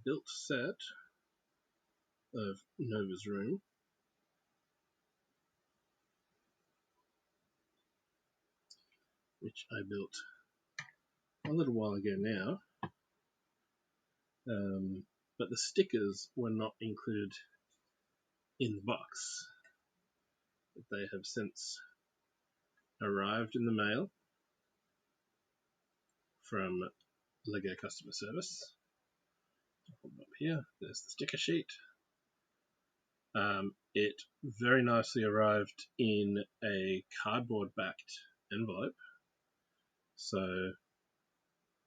built set of Nova's room. Which I built a little while ago now. But the stickers were not included in the box. But they have since arrived in the mail from Lego customer service. I'll hold them up here. There's the sticker sheet. It very nicely arrived in a cardboard backed envelope. So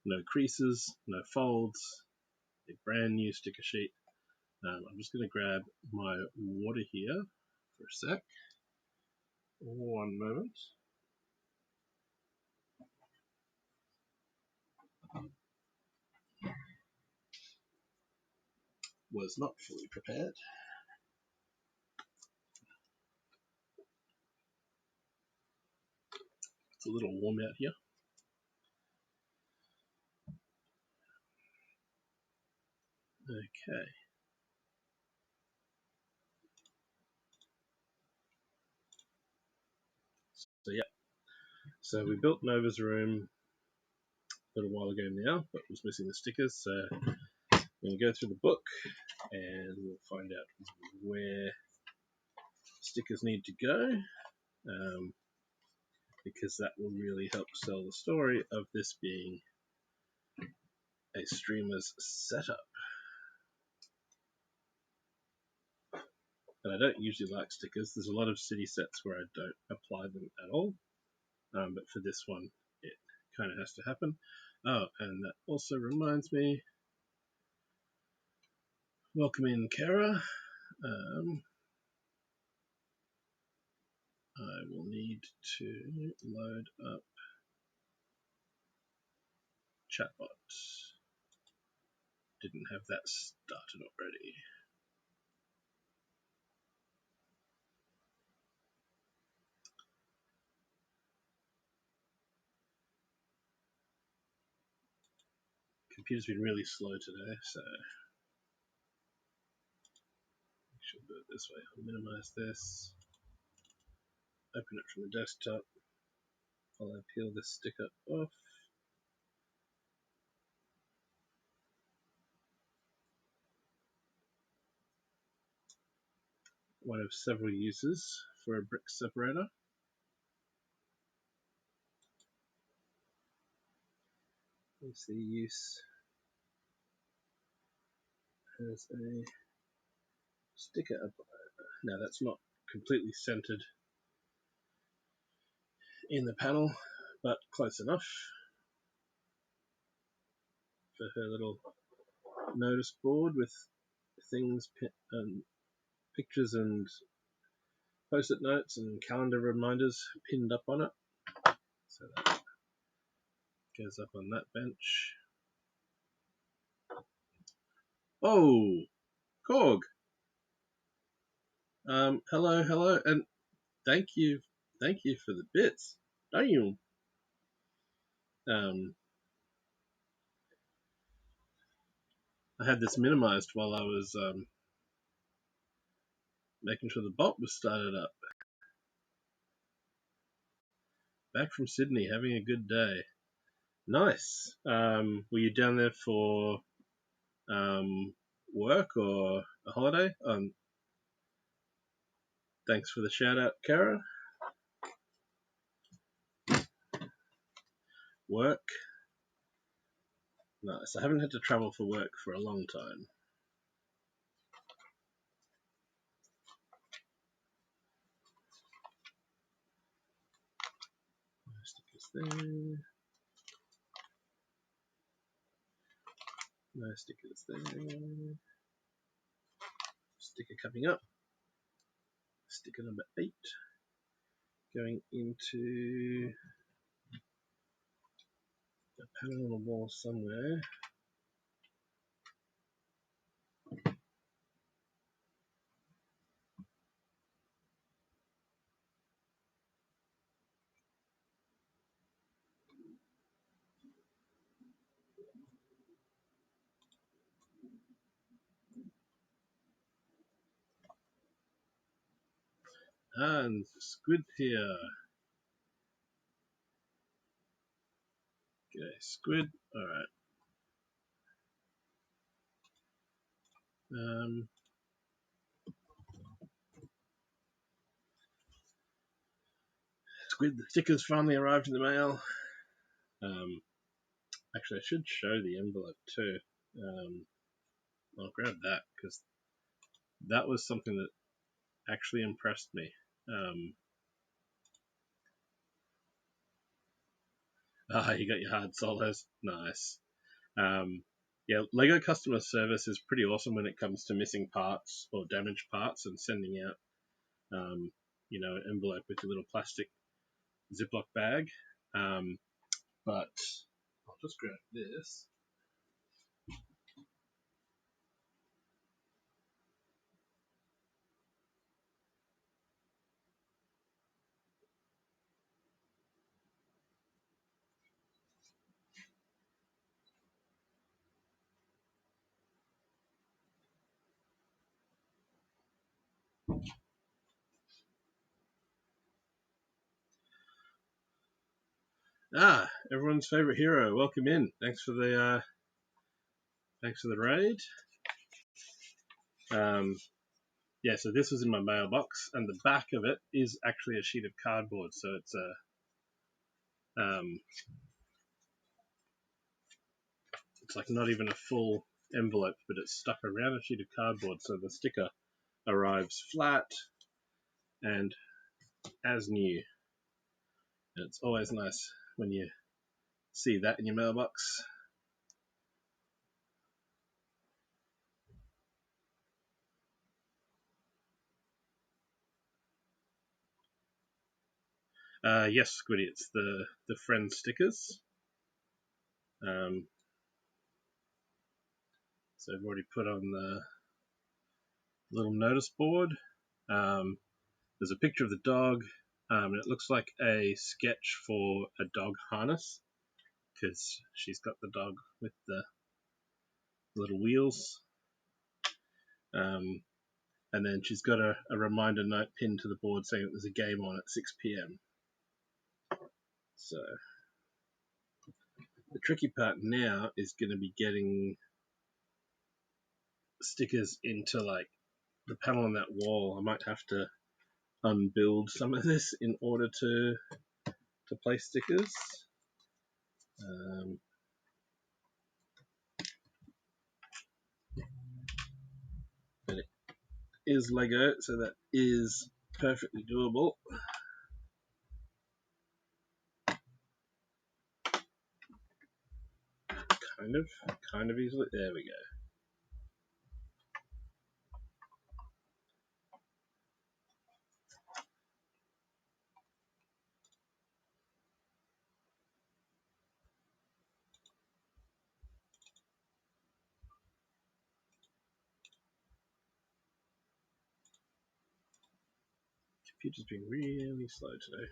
no creases, no folds, a brand new sticker sheet. I'm just going to grab my water here for a sec. One moment. Was not fully prepared. It's a little warm out here. Okay. So yeah. So we built Nova's room a little while ago now, but was missing the stickers. So I'm going to go through the book and we'll find out where stickers need to go, because that will really help sell the story of this being a streamer's setup. And I don't usually like stickers. There's a lot of city sets where I don't apply them at all. But for this one, it kind of has to happen. Oh, and that also reminds me, welcome in, Kara. I will need to load up chatbot. Didn't have that started already. Computer's been really slow today, so I should do it this way. I'll minimize this, open it from the desktop. I'll peel this sticker off. One of several uses for a brick separator. Is the use as a sticker applier. Now that's not completely centered in the panel, but close enough for her little notice board with things, pictures and post-it notes and calendar reminders pinned up on it. So that goes up on that bench. Oh, Korg. Hello, and thank you for the bits. Don't you? I had this minimized while I was making sure the bot was started up. Back from Sydney, having a good day. Nice. Were you down there for work or a holiday? Thanks for the shout out, Kara. Work. Nice. I haven't had to travel for work for a long time. No stickers there. No stickers there. Sticker coming up. Sticker number 8. Going into a panel on the wall somewhere. And Squid here. Okay, Squid. Alright. Squid, the stickers finally arrived in the mail. Actually, I should show the envelope too. I'll grab that because that was something that actually impressed me. You got your hard solos. Nice. Yeah, Lego customer service is pretty awesome when it comes to missing parts or damaged parts and sending out, an envelope with a little plastic Ziploc bag. But I'll just grab this. Everyone's favorite hero. Welcome in. Thanks for the raid. Yeah, so this was in my mailbox, and the back of it is actually a sheet of cardboard. So it's it's like not even a full envelope, but it's stuck around a sheet of cardboard. So the sticker arrives flat and as new. And it's always nice when you see that in your mailbox. Yes, Squiddy, it's the friend stickers. So I've already put on the little notice board. There's a picture of the dog, and it looks like a sketch for a dog harness because she's got the dog with the little wheels. And then she's got a reminder note pinned to the board saying that there's a game on at 6 p.m. So the tricky part now is going to be getting stickers into like the panel on that wall. I might have to unbuild some of this in order to place stickers. But it is Lego, so that is perfectly doable. Kind of easily. There we go. Computer's been really slow today.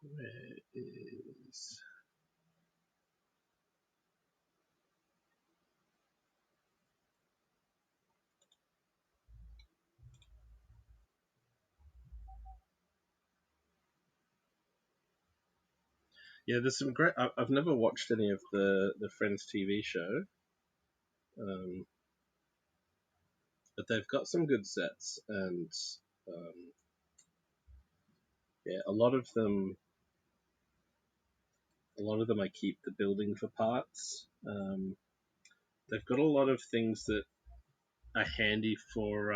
Where is... Yeah, there's some great... I've never watched any of the Friends TV show. But they've got some good sets, and yeah, a lot of them I keep the building for parts. They've got a lot of things that are handy for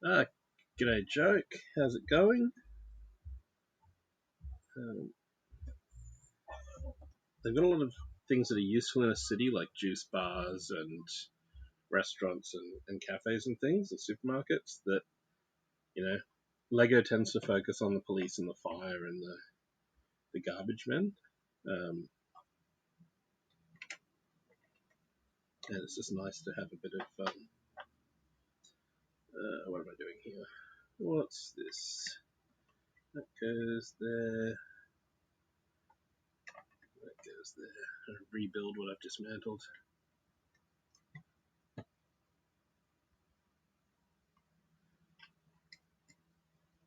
g'day Joke, how's it going? They've got a lot of things that are useful in a city, like juice bars and restaurants and cafes and things, and supermarkets that, Lego tends to focus on the police and the fire and the garbage men. And it's just nice to have a bit of what am I doing here? What's this? That goes there. That goes there. I'll rebuild what I've dismantled.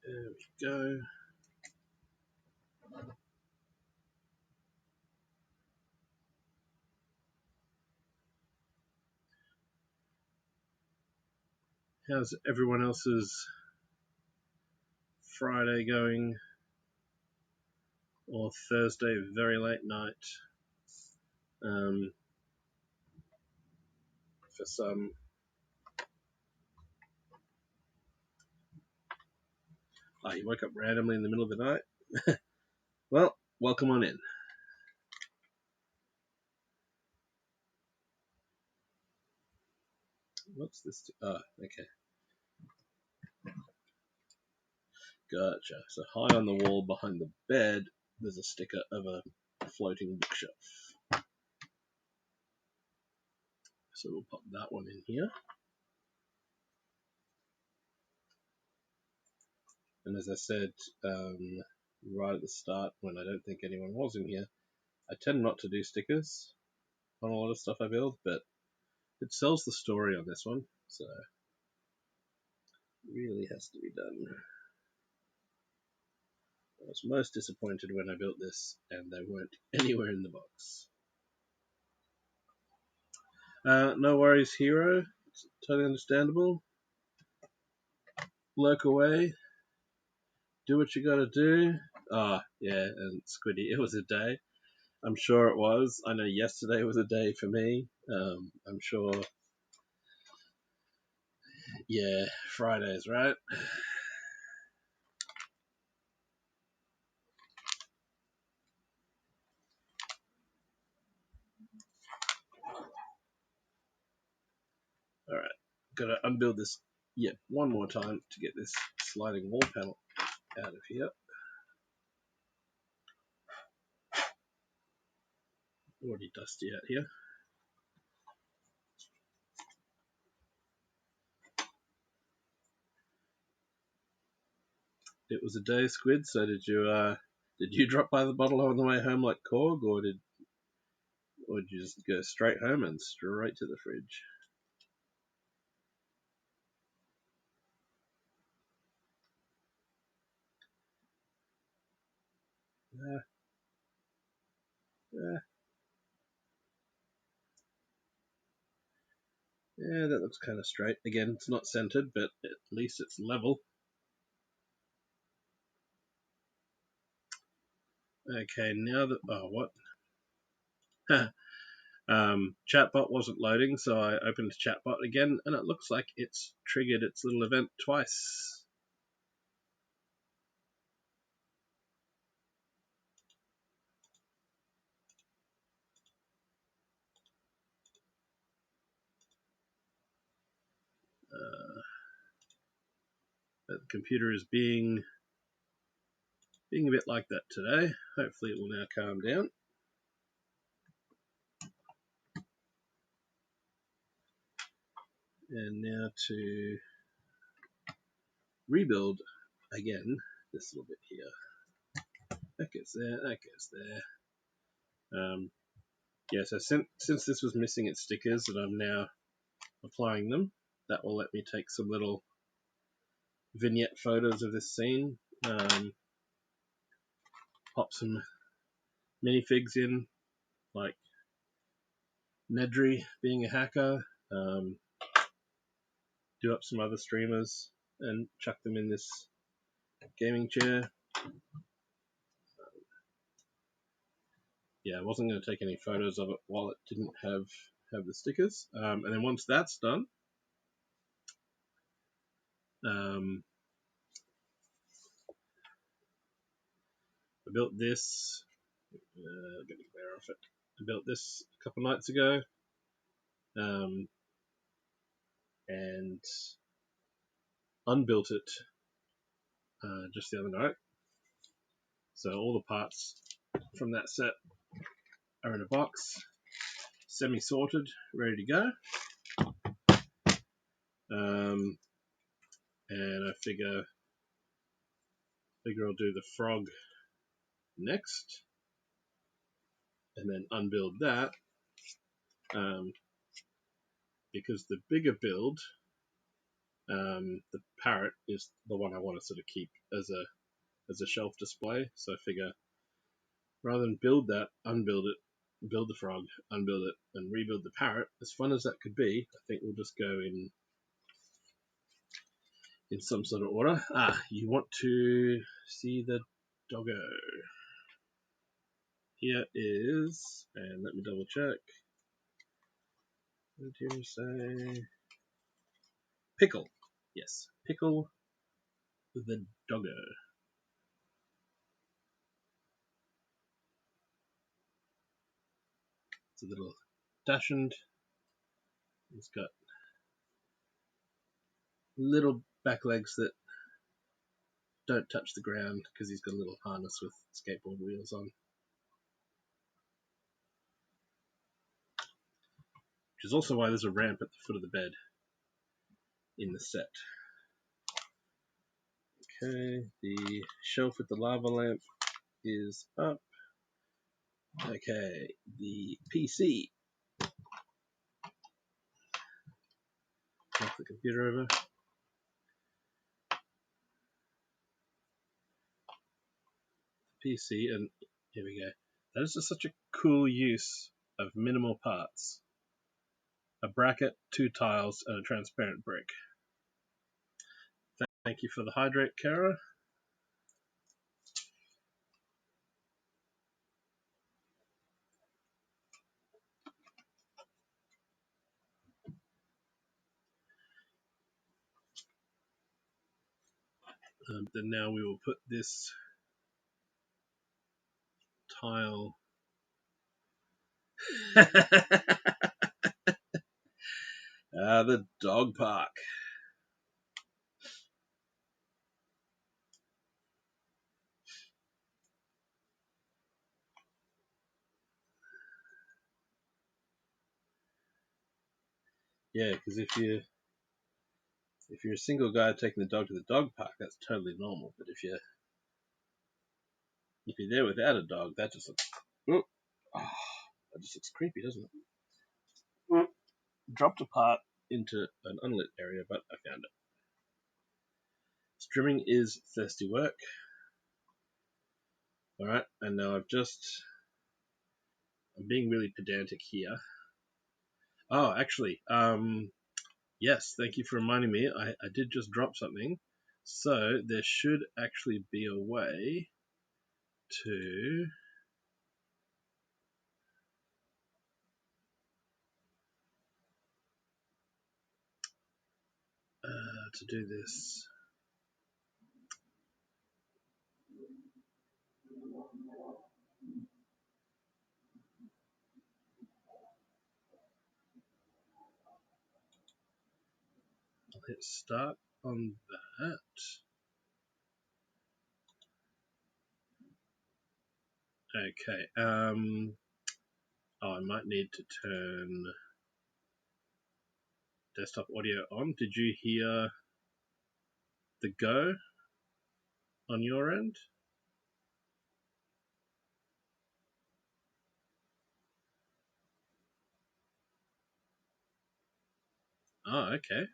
There we go. How's everyone else's Friday going? Or Thursday, very late night? For some. Oh, you woke up randomly in the middle of the night? Well, welcome on in. What's this? Oh, okay. Gotcha. So high on the wall behind the bed, there's a sticker of a floating bookshelf. So we'll pop that one in here. And as I said right at the start, when I don't think anyone was in here, I tend not to do stickers on a lot of stuff I build, but it sells the story on this one, so it really has to be done. I was most disappointed when I built this and they weren't anywhere in the box. No worries, Hero. It's totally understandable. Lurk away. Do what you gotta do. Ah, yeah, and Squiddy, it was a day. I'm sure it was. I know yesterday was a day for me. I'm sure. Yeah, Fridays, right? Alright, gotta unbuild this yet one more time to get this sliding wall panel out of here. Already dusty out here. It was a day, Squid, so did you drop by the bottle on the way home like Korg, or did you just go straight home and straight to the fridge? Yeah, yeah, yeah, that looks kind of straight. Again, it's not centered, but at least it's level. Okay, now that what? Chatbot wasn't loading, so I opened Chatbot again, and it looks like it's triggered its little event twice. The computer is being a bit like that today. Hopefully, it will now calm down. And now to rebuild again this little bit here. That goes there, that goes there. Yeah, so since this was missing its stickers and I'm now applying them, that will let me take some little vignette photos of this scene. Pop some minifigs in, like Nedry being a hacker, do up some other streamers and chuck them in this gaming chair. Yeah, I wasn't going to take any photos of it while it didn't have the stickers. And then once that's done, I built this. Getting glare off it. I built this a couple nights ago, and unbuilt it just the other night. So all the parts from that set are in a box, semi-sorted, ready to go. And I figure Figure I'll do the frog next, and then unbuild that, because the bigger build, the parrot is the one I want to sort of keep as a shelf display. So I figure rather than build that, unbuild it, build the frog, unbuild it, and rebuild the parrot, as fun as that could be, I think we'll just go in some sort of order. You want to see the doggo. Here is, and let me double check. What did you say? Pickle. Yes, Pickle the doggo. It's a little dachshund. He's got little back legs that don't touch the ground because he's got a little harness with skateboard wheels on. Which is also why there's a ramp at the foot of the bed in the set. Okay, the shelf with the lava lamp is up. Okay, the PC. Knock the computer over. PC, and here we go. That is just such a cool use of minimal parts. A bracket, 2 tiles, and a transparent brick. Thank you for the hydrate, Kara. Then now we will put this tile. The dog park. Yeah, because if you're a single guy taking the dog to the dog park, that's totally normal. But if you're there without a dog, that just looks creepy, doesn't it? Dropped apart into an unlit area, but I found it. Strimming is thirsty work. Alright, and now I'm being really pedantic here. Oh, actually, yes, thank you for reminding me. I did just drop something. So there should actually be a way to do this. I'll hit start on that. Okay. I might need to turn desktop audio on. Did you hear the go on your end? Oh, okay.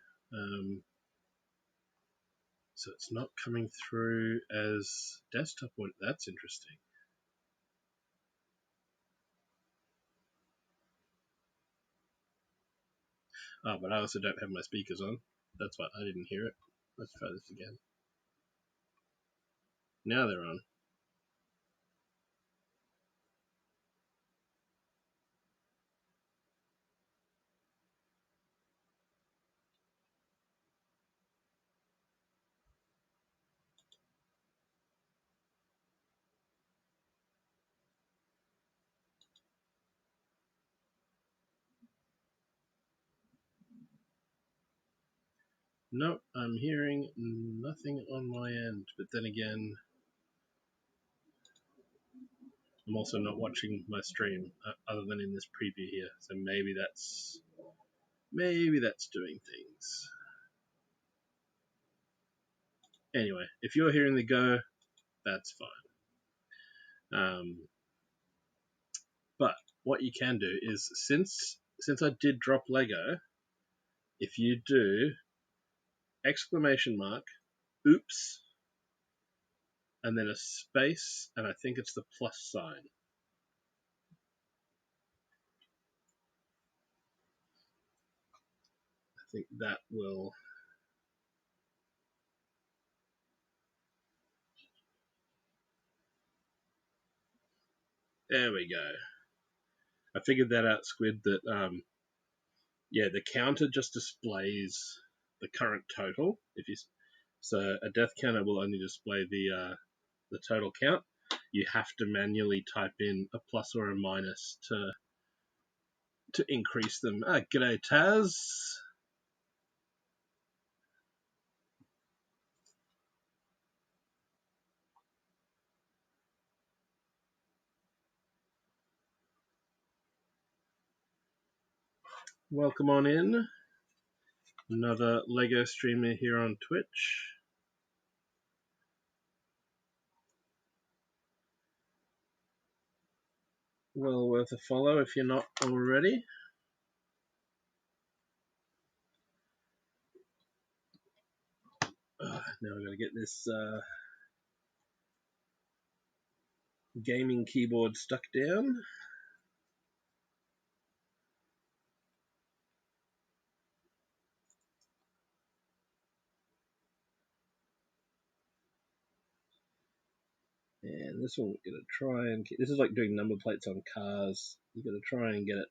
So it's not coming through as desktop audio. That's interesting. Oh, but I also don't have my speakers on. That's why I didn't hear it. Let's try this again. Now they're on. No, I'm hearing nothing on my end. But then again, I'm also not watching my stream other than in this preview here. So maybe that's doing things. Anyway, if you're hearing the go, that's fine. But what you can do is, since I did drop Lego, if you do exclamation mark, oops, and then a space, and I think it's the plus sign. I think that will... There we go. I figured that out, Squid, that, yeah, the counter just displays the current total. So a death counter will only display the total count. You have to manually type in a plus or a minus to increase them. G'day, Taz. Welcome on in. Another Lego streamer here on Twitch. Well worth a follow if you're not already. Now I've got to get this gaming keyboard stuck down. And this one, we're going to try and... This is like doing number plates on cars. You've got to try and get it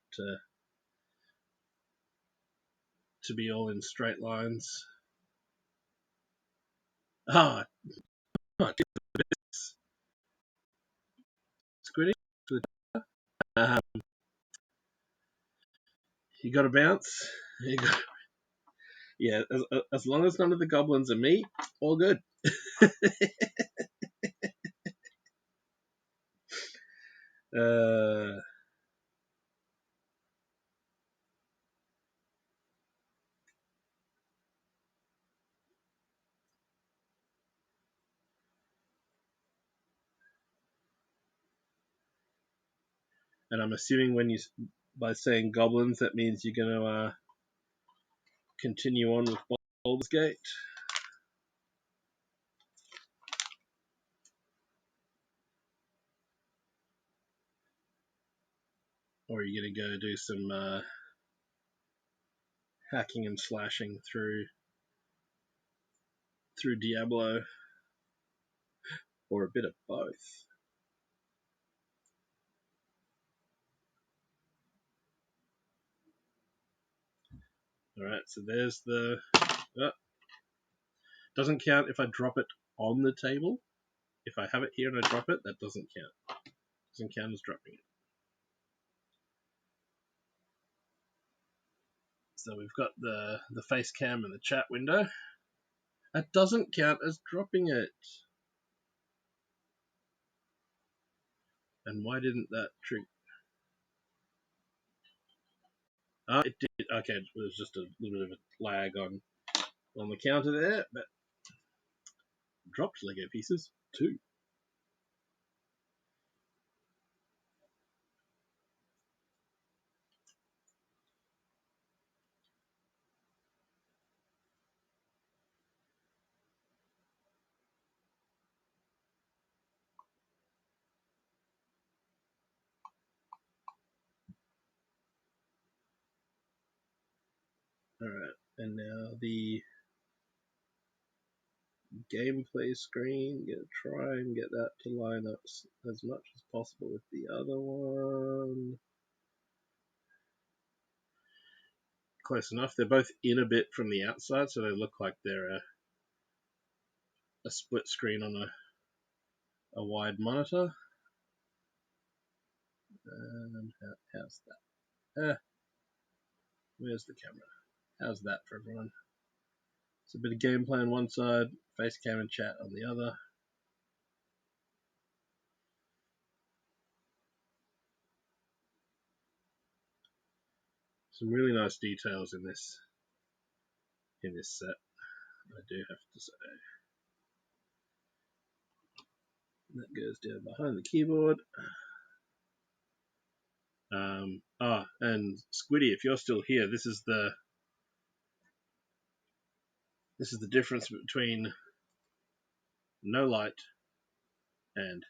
to be all in straight lines. Ah, Squiddy. You got to bounce. Yeah, as long as none of the goblins are me, all good. And I'm assuming by saying goblins, that means you're going to continue on with Baldur's Gate. Or are you going to go do some hacking and slashing through Diablo? Or a bit of both? Alright, so there's the... doesn't count if I drop it on the table. If I have it here and I drop it, that doesn't count. Doesn't count as dropping it. So we've got the face cam and the chat window. That doesn't count as dropping it. And why didn't that trigger? Oh, it did. Okay, it was just a little bit of a lag on the counter there, but dropped Lego pieces too. Alright, and now the gameplay screen. Try and get that to line up as much as possible with the other one. Close enough. They're both in a bit from the outside, so they look like they're a split screen on a wide monitor. How's that? Where's the camera? How's that for everyone? It's a bit of gameplay on one side, face cam and chat on the other. Some really nice details in this set, I do have to say. That goes down behind the keyboard. And Squiddy, if you're still here, this is the difference between no light and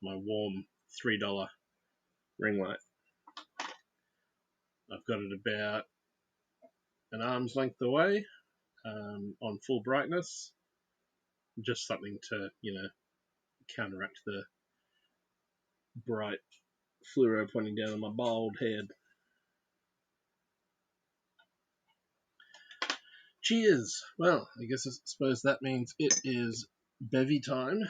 my warm $3 ring light. I've got it about an arm's length away on full brightness, just something to, counteract the bright fluoro pointing down on my bald head. Cheers! Well, I suppose that means it is bevy time.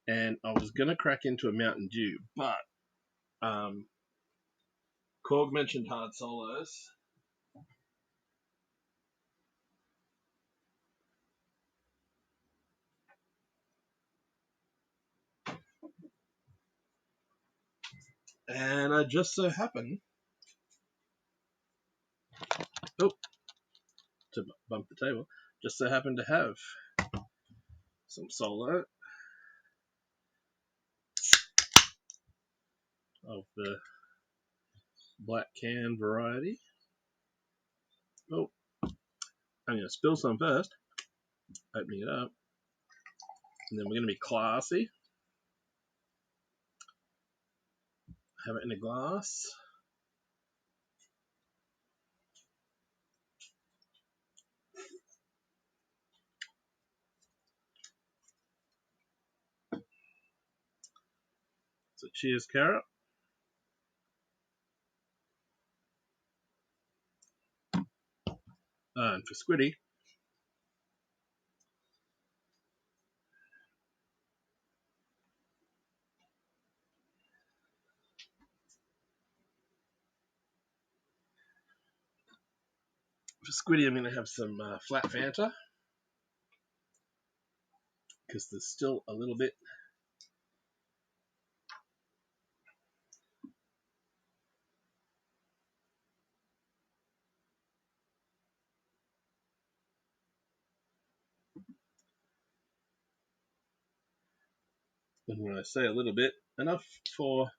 And I was going to crack into a Mountain Dew, but Korg mentioned hard solos. And I just so happen to bump the table, just so happen to have some solo of the black can variety. Oh, I'm going to spill some first, opening it up, and then we're going to be classy. Have it in a glass. So cheers, Carrot. And for Squiddy, I'm going to have some flat Fanta, because there's still a little bit and when I say a little bit, enough for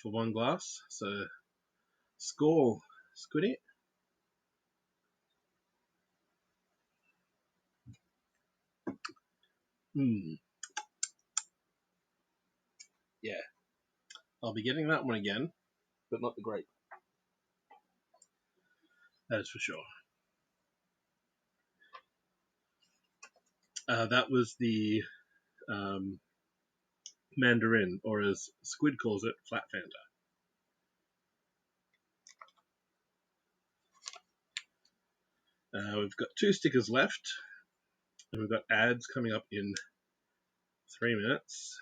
one glass. So score, Squiddy. Yeah, I'll be getting that one again, but not the grape. That is for sure. That was the Mandarin, or as Squid calls it, flat Fanta. We've got 2 stickers left, and we've got ads coming up in 3 minutes.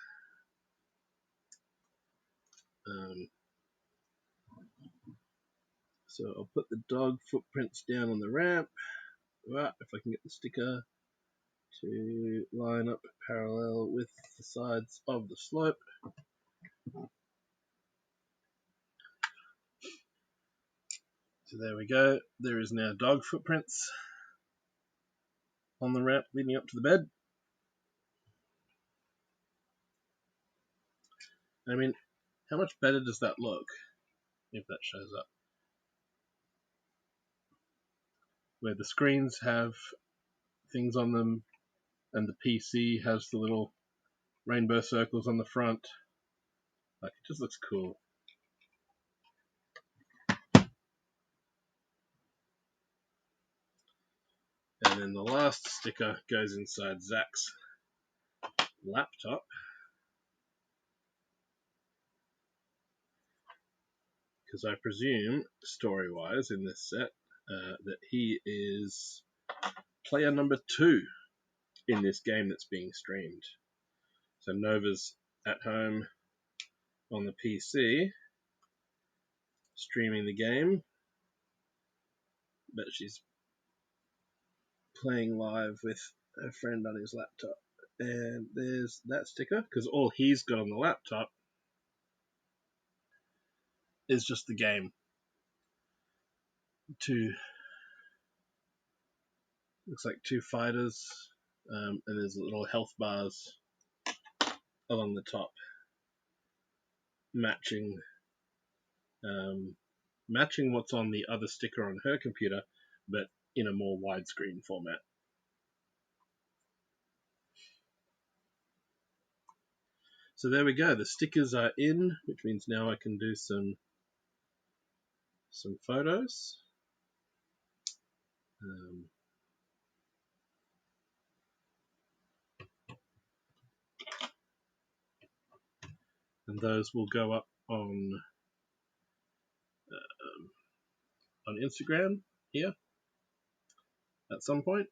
So I'll put the dog footprints down on the ramp. Right, if I can get the sticker to line up parallel with the sides of the slope. So there we go. There is now dog footprints on the ramp leading up to the bed. I mean, how much better does that look if that shows up? Where the screens have things on them and the PC has the little rainbow circles on the front. Like, it just looks cool. And then the last sticker goes inside Zach's laptop. Because I presume, story-wise, in this set, that he is player number 2 in this game that's being streamed. So Nova's at home on the PC, streaming the game, but she's playing live with a friend on his laptop. And there's that sticker, because all he's got on the laptop is just the game. looks like two fighters, and there's little health bars along the top, matching what's on the other sticker on her computer, but in a more widescreen format. So there we go. The stickers are in, which means now I can do some photos. And those will go up on Instagram here at some point.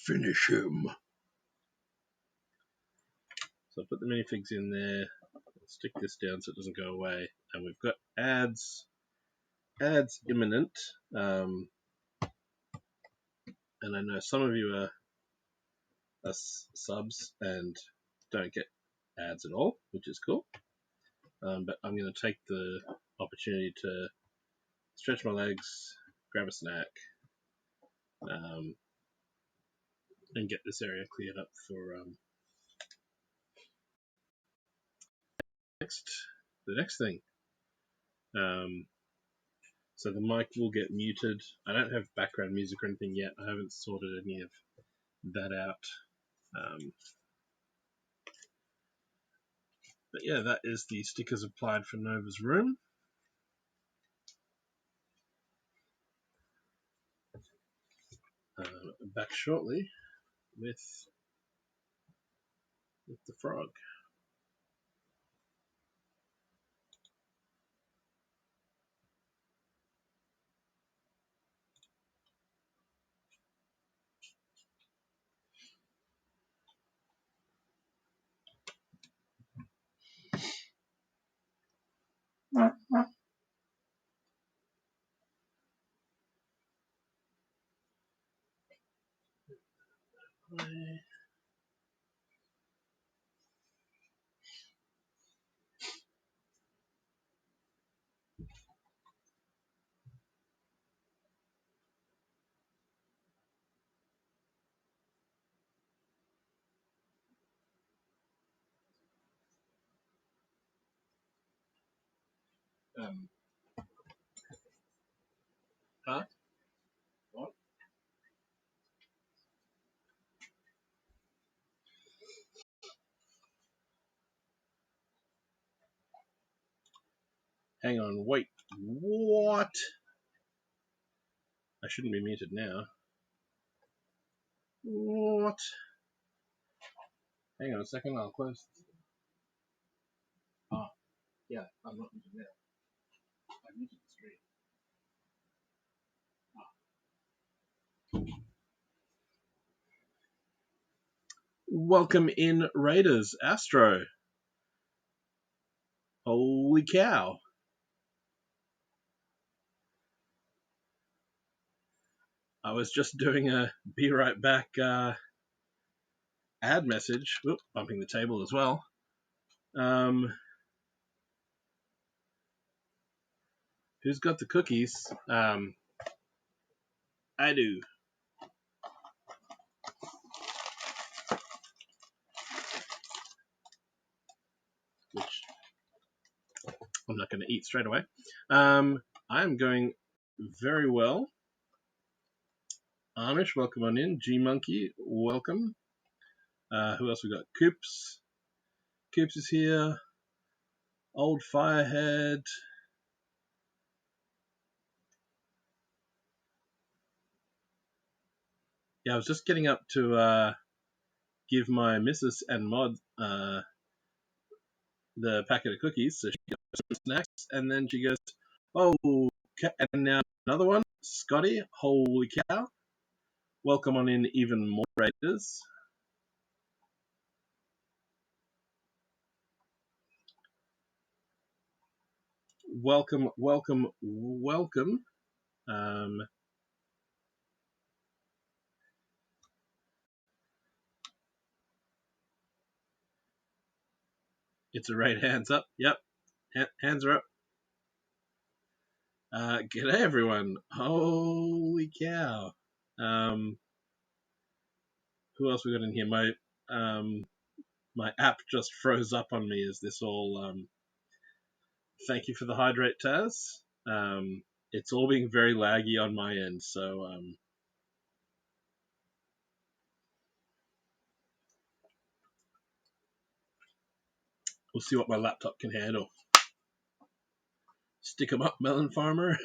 Finish him. So I'll put the minifigs in there. I'll stick this down so it doesn't go away. And we've got ads imminent. And I know some of you are subs and don't get ads at all, which is cool. But I'm going to take the opportunity to stretch my legs, grab a snack, and get this area cleared up for the next thing. So the mic will get muted. I don't have background music or anything yet. I haven't sorted any of that out. But yeah, that is the stickers applied for Nova's room. Back shortly with the frog. Huh? What? Hang on, wait. What? I shouldn't be muted now. What? Hang on a second, I'll close. Oh, yeah, I'm not muted now. I muted the stream. Welcome in, Raiders. Astro. Holy cow. I was just doing a be right back ad message. Oop, bumping the table as well. Who's got the cookies? I do. Which I'm not going to eat straight away. I'm going very well. Amish, welcome on in. G Monkey, welcome. Who else we got? Coops. Coops is here. Old Firehead. Yeah, I was just getting up to give my missus and Mod the packet of cookies, so she got some snacks, and then she goes, "Oh, and now another one, Scotty. Holy cow! Welcome on in, even more Raiders." Welcome, welcome, welcome. It's a raid. Hands up. Yep. Hands are up. G'day everyone. Holy cow. Who else we got in here? My app just froze up on me. Is this all thank you for the hydrate, Taz. It's all being very laggy on my end, so we'll see what my laptop can handle. Stick 'em up, melon farmer.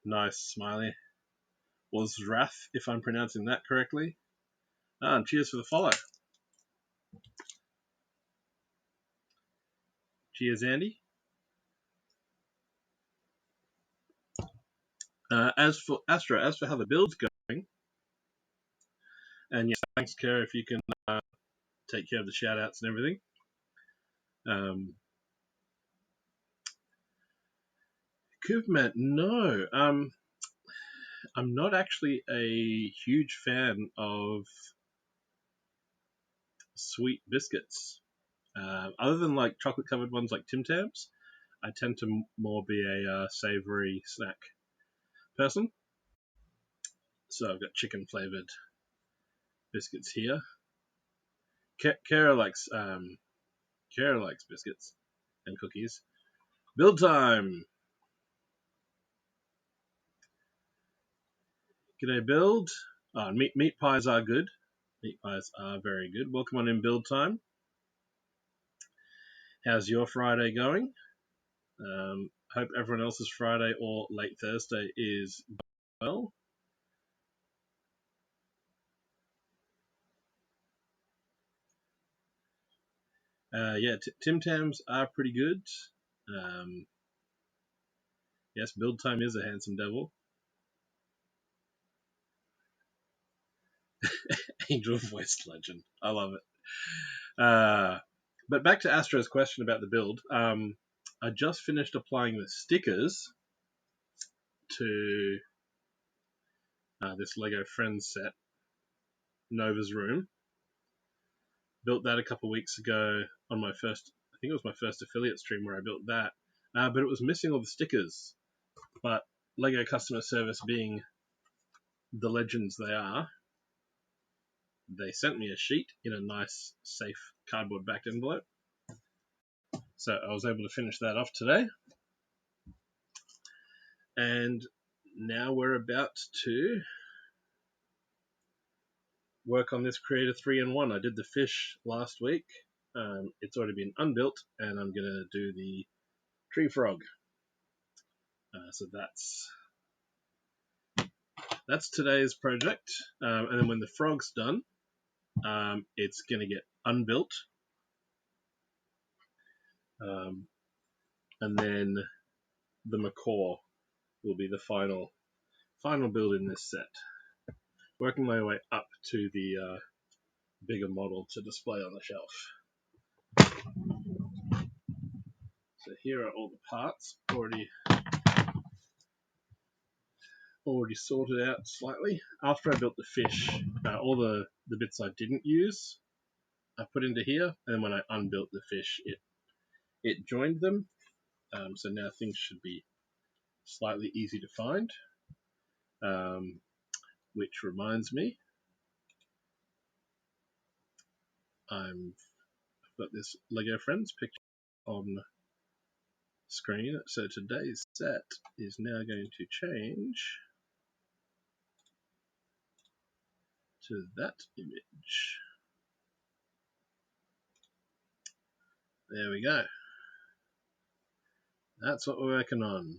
Nice, Smiley. Was Wrath, if I'm pronouncing that correctly. And cheers for the follow. Cheers, Andy. As for Astro, as for how the build's going, and yes, thanks, Kara, if you can take care of the shout-outs and everything. Kuvmet, no. I'm not actually a huge fan of sweet biscuits. Other than like chocolate-covered ones like Tim Tams, I tend to more be a savory snack person. So I've got chicken-flavored biscuits here. Kara likes biscuits and cookies. Build time. G'day, Build. Meat pies are good. Meat pies are very good. Welcome on in, Build time. How's your Friday going? Hope everyone else's Friday or late Thursday is well. Yeah, Tim Tams are pretty good. Yes, Build time is a handsome devil. Angel voice legend. I love it. But back to Astro's question about the build. I just finished applying the stickers to this Lego Friends set, Nova's Room. Built that a couple weeks ago on my first, I think it was my first affiliate stream where I built that. But it was missing all the stickers. But Lego customer service being the legends they are, they sent me a sheet in a nice, safe cardboard backed envelope. So I was able to finish that off today. And now we're about to work on this Creator 3-in-1. I did the fish last week. It's already been unbuilt, and I'm going to do the tree frog. So that's today's project. And then when the frog's done, it's going to get unbuilt. And then the macaw will be the final build in this set. Working my way up to the bigger model to display on the shelf. So here are all the parts already sorted out slightly. After I built the fish, all the bits I didn't use, I put into here, and then when I unbuilt the fish, it joined them. So now things should be slightly easy to find. Which reminds me, I've got this Lego Friends picture on screen. So today's set is now going to change to that image. There we go. That's what we're working on.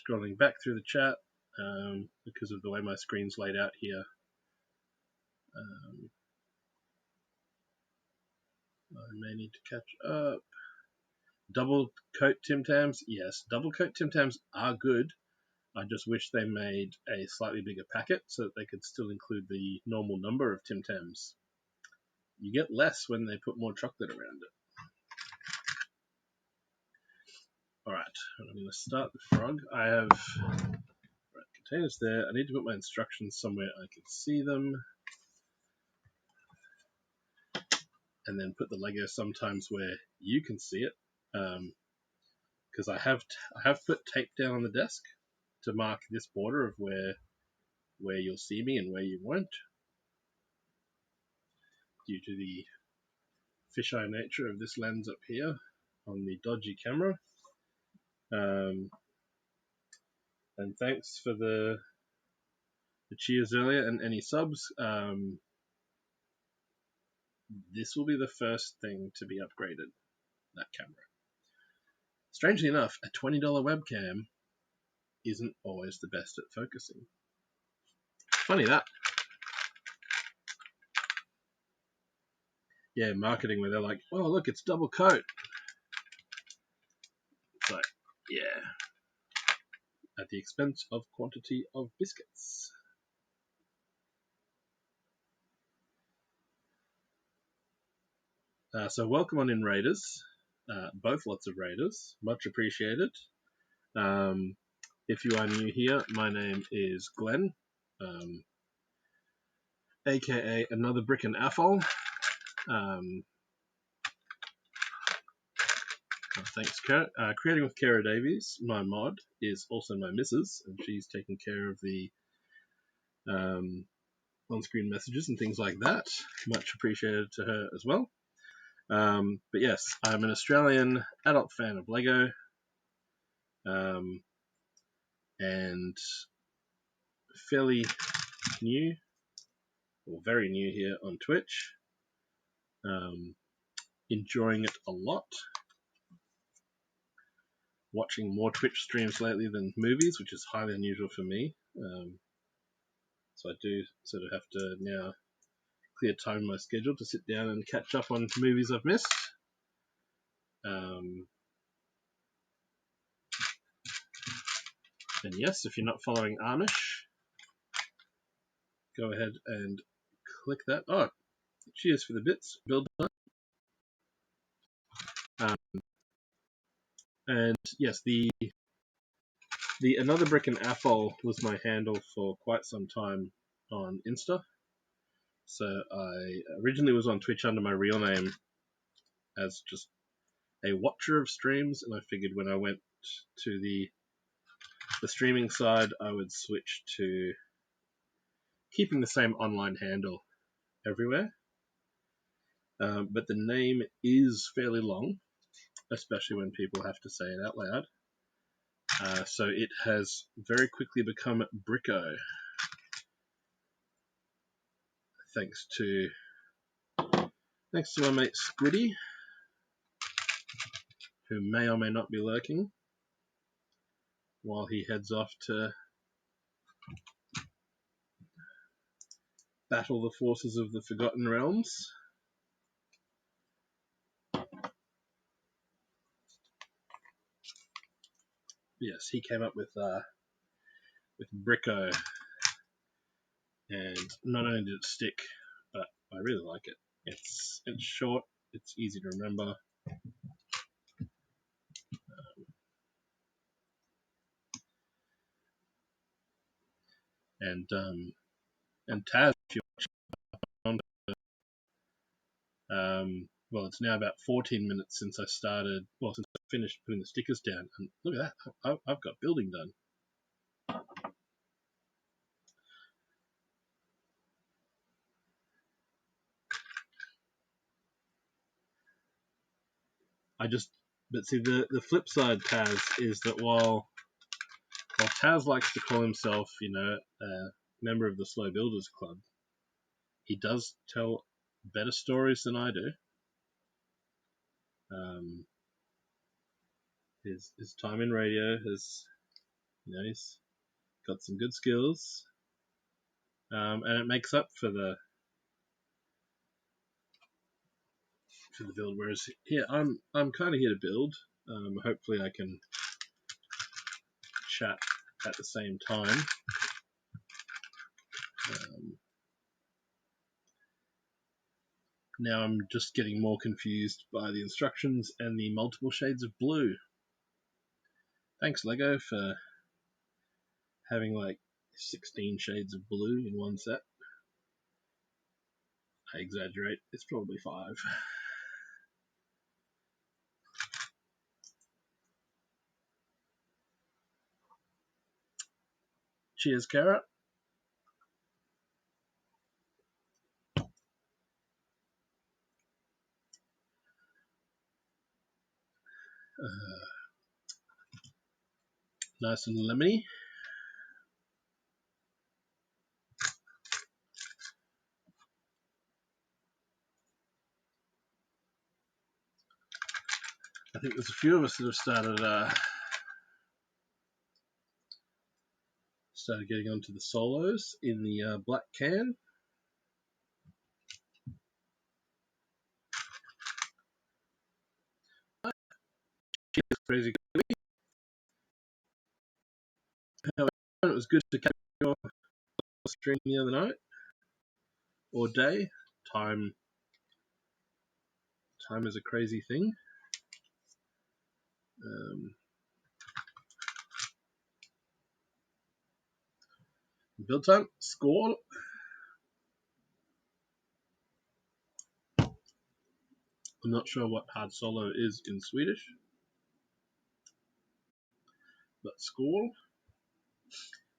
Scrolling back through the chat, because of the way my screen's laid out here. I may need to catch up. Double coat Tim Tams? Yes, double coat Tim Tams are good. I just wish they made a slightly bigger packet so that they could still include the normal number of Tim Tams. You get less when they put more chocolate around it. Alright, I'm going to start the frog. I have containers there. I need to put my instructions somewhere I can see them. And then put the Lego sometimes where you can see it. Because I have put tape down on the desk to mark this border of where you'll see me and where you won't, due to the fisheye nature of this lens up here on the dodgy camera. And thanks for the cheers earlier and any subs. This will be the first thing to be upgraded, that camera. Strangely enough, a $20 webcam isn't always the best at focusing. Funny that. Yeah, marketing where they're like, oh look, it's double coat. It's like, yeah, at the expense of quantity of biscuits. So welcome on in, Raiders. Both lots of Raiders, much appreciated. If you are new here, my name is Glenn, aka Another Brick and Aphol. Thanks, Kurt. Creating with Kara Davies, my mod, is also my missus, and she's taking care of the on-screen messages and things like that. Much appreciated to her as well. But yes, I'm an Australian adult fan of Lego, and fairly new, or very new here on Twitch. Enjoying it a lot. Watching more Twitch streams lately than movies, which is highly unusual for me. So I do sort of have to now clear time in my schedule to sit down and catch up on movies I've missed. And yes, if you're not following Amish, go ahead and click that. Oh, cheers for the bits, Bill. And yes, the Another Brick and Aphol was my handle for quite some time on Insta. So I originally was on Twitch under my real name as just a watcher of streams, and I figured when I went to the streaming side, I would switch to keeping the same online handle everywhere. But the name is fairly long, especially when people have to say it out loud. So it has very quickly become Bricko, thanks to my mate Squiddy, who may or may not be lurking while he heads off to battle the forces of the Forgotten Realms. Yes, he came up with Bricko, and not only did it stick, but I really like it. It's short, it's easy to remember. And Taz, if you watch, well, it's now about 14 minutes since I started. Well, since I finished putting the stickers down, and look at that, I've got building done. But see, the flip side, Taz, is that while Taz likes to call himself, a member of the Slow Builders Club, he does tell better stories than I do. His time in radio has, he's got some good skills, and it makes up for the build. Whereas here, I'm kind of here to build. Hopefully, I can chat at the same time. Now I'm just getting more confused by the instructions and the multiple shades of blue. Thanks, Lego, for having like 16 shades of blue in one set. I exaggerate, it's probably 5. Cheers, Kara. Nice and lemony. I think there's a few of us that have started getting onto the solos in the black can. Cheers, Crazy. It was good to catch your stream the other night or day. Time is a crazy thing. Build time, score. I'm not sure what hard solo is in Swedish, but score.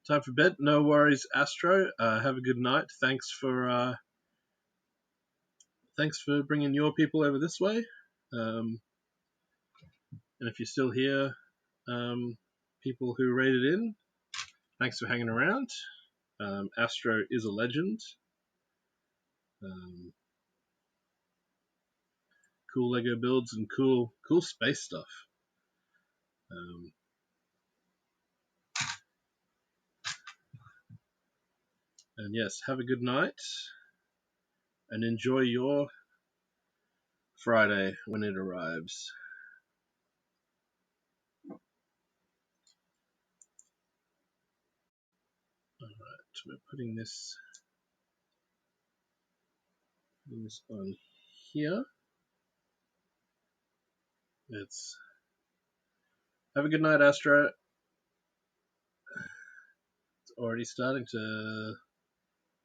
Time for bed. No worries, Astro. Have a good night. Thanks for bringing your people over this way. And if you're still here, people who raided in, thanks for hanging around. Astro is a legend. Cool Lego builds and cool space stuff. And yes, have a good night and enjoy your Friday when it arrives. Alright, we're putting this on here. It's have a good night, Astro. It's already starting to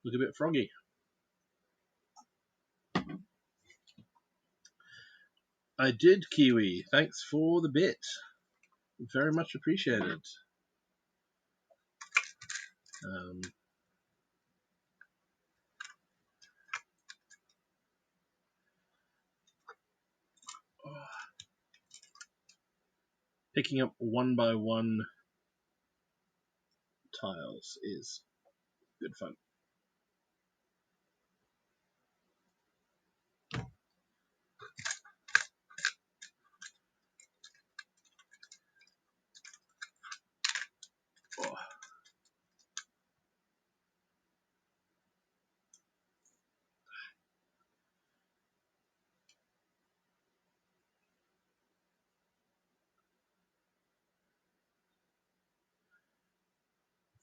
look a bit froggy. I did, Kiwi. Thanks for the bit. Very much appreciated. Picking up one by one tiles is good fun. Oh.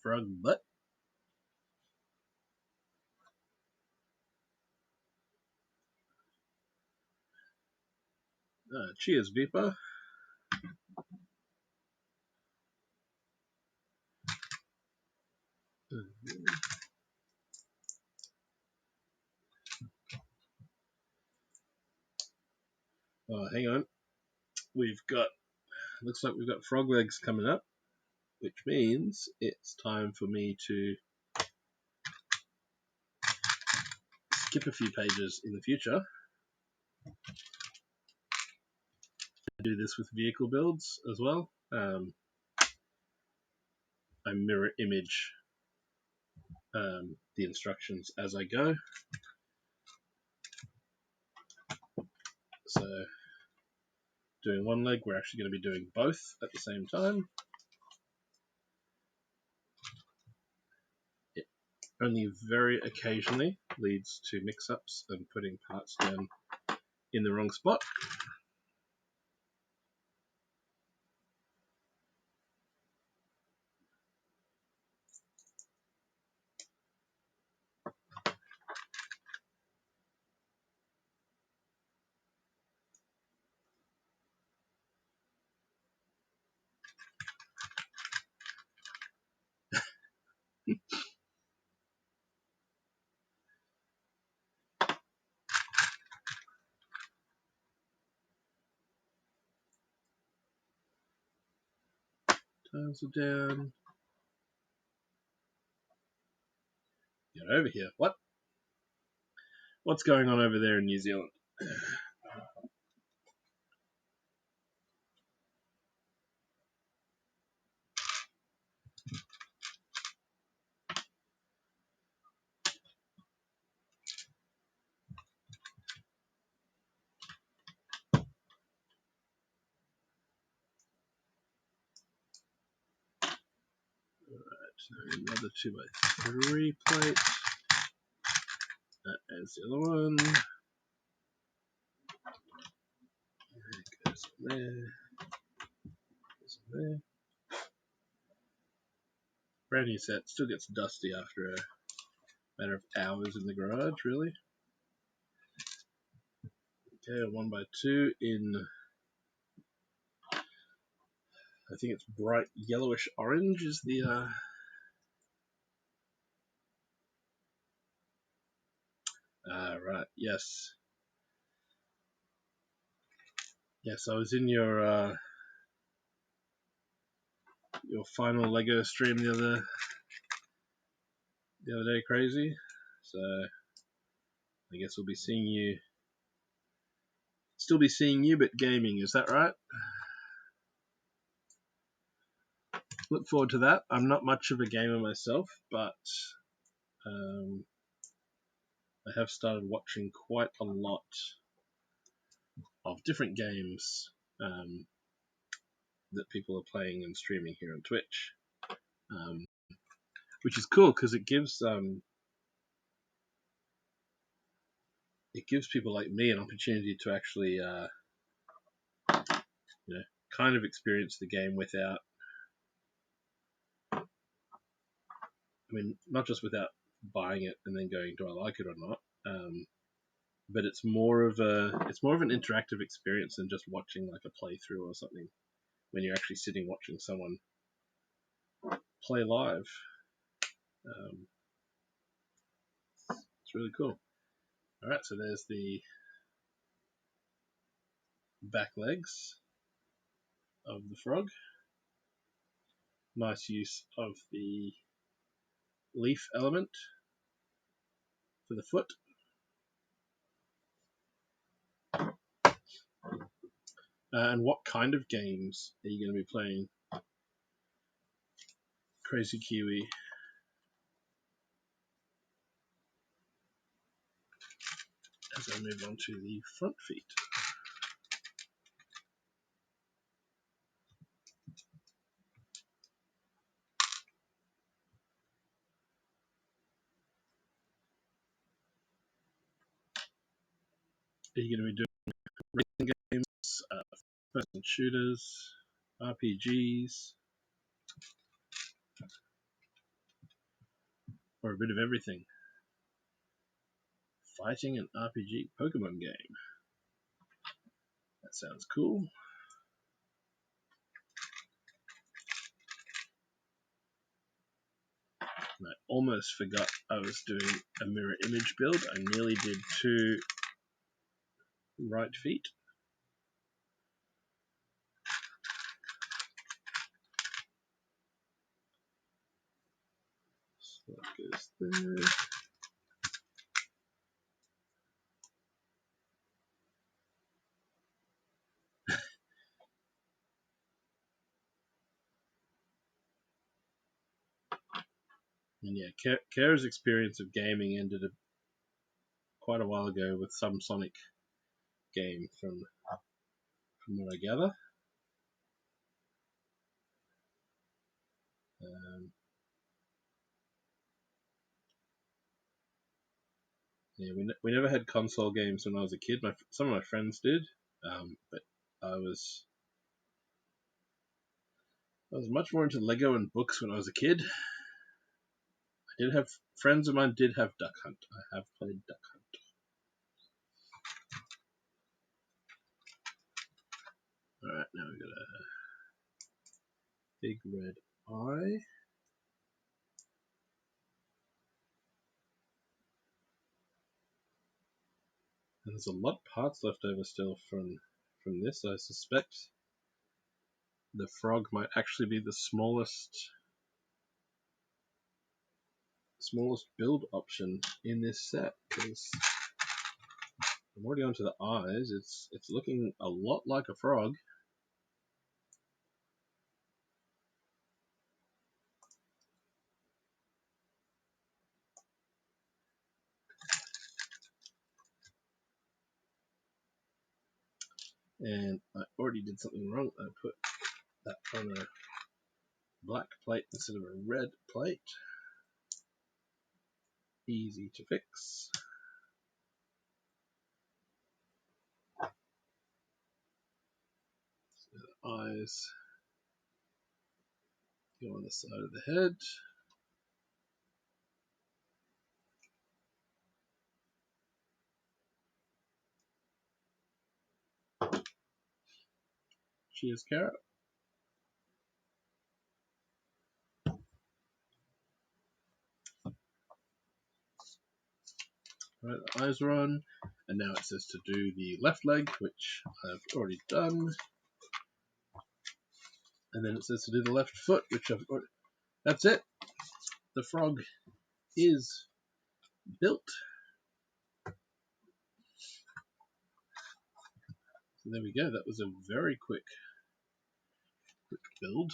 Frog butt. Cheers, Vipa. Hang on. Looks like we've got frog legs coming up, which means it's time for me to skip a few pages in the future. I do this with vehicle builds as well. I mirror image the instructions as I go. So doing one leg, we're actually going to be doing both at the same time. It only very occasionally leads to mix-ups and putting parts down in the wrong spot. Tiles are down. Get over here. What? What's going on over there in New Zealand? So another 2x3 plate. That is the other one. Goes on there. Goes on there. Brand new set. Still gets dusty after a matter of hours in the garage, really. Okay, a 1x2 in, I think it's bright yellowish orange is the right, yes. Yes, I was in your final Lego stream the other day, Crazy. So I guess we'll be seeing you, still be seeing you, but gaming. Is that right? Look forward to that. I'm not much of a gamer myself, but I have started watching quite a lot of different games that people are playing and streaming here on Twitch, which is cool because it gives people like me an opportunity to actually kind of experience the game without, not just without buying it and then going, do I like it or not? But it's more of an interactive experience than just watching like a playthrough or something. When you're actually sitting watching someone play live, it's really cool. All right, so there's the back legs of the frog. Nice use of the leaf element for the foot. And what kind of games are you going to be playing, Crazy Kiwi? As I move on to the front feet. Are you going to be doing racing games, first-person shooters, RPGs, or a bit of everything? Fighting an RPG Pokemon game. That sounds cool. And I almost forgot I was doing a mirror image build. I nearly did 2 right feet. So that goes there. And yeah, Kara's experience of gaming ended quite a while ago with some Sonic game, from what I gather. Yeah, we never had console games when I was a kid. Some of my friends did, but I was much more into Lego and books when I was a kid. I did have friends of mine did have Duck Hunt. I have played Duck Hunt. All right, now we've got a big red eye. And there's a lot of parts left over still from this, I suspect. the frog might actually be the smallest build option in this set, because I'm already onto the eyes. It's looking a lot like a frog. And I already did something wrong. I put that on a black plate instead of a red plate. Easy to fix. So the eyes go on the side of the head. Cheers, Carrot. Right, the eyes are on, and now it says to do the left leg, which I've already done. And then it says to do the left foot, which I've already... That's it. The frog is built. So there we go. That was a very quick build.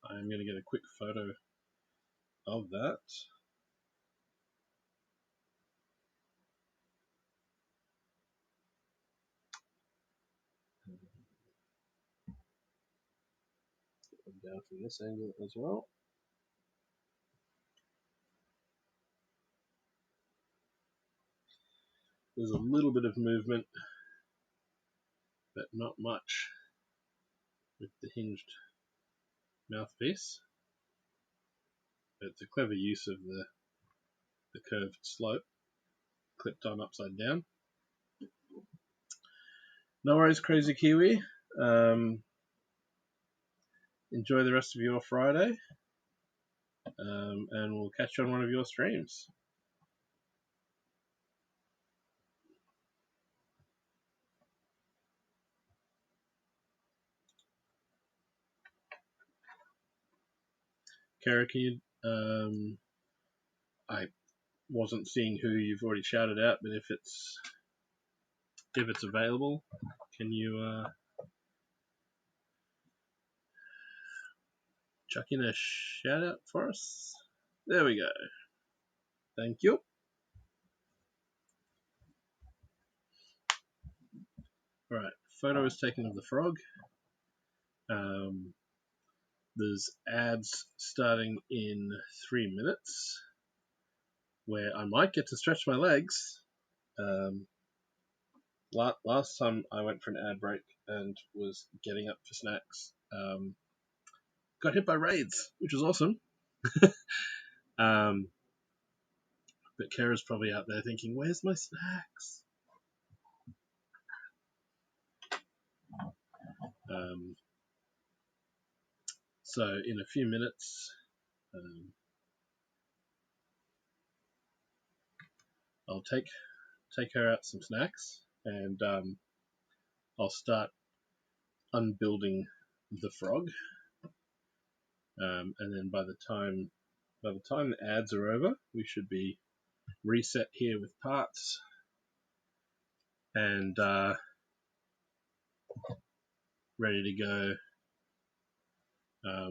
I'm going to get a quick photo of that. Down from this angle as well. There's a little bit of movement, but not much with the hinged mouthpiece. But it's a clever use of the curved slope, clipped on upside down. No worries, Crazy Kiwi. Enjoy the rest of your Friday, and we'll catch you on one of your streams. Kara, can you... I wasn't seeing who you've already shouted out, but if it's available, can you chuck in a shout out for us? There we go. Thank you. Alright, photo is taken of the frog. There's ads starting in 3 minutes, where I might get to stretch my legs. Last time I went for an ad break and was getting up for snacks, got hit by raids, which was awesome. But Kara's probably out there thinking, where's my snacks? So in a few minutes, I'll take her out some snacks, and I'll start unbuilding the frog. And then by the time the ads are over, we should be reset here with parts and ready to go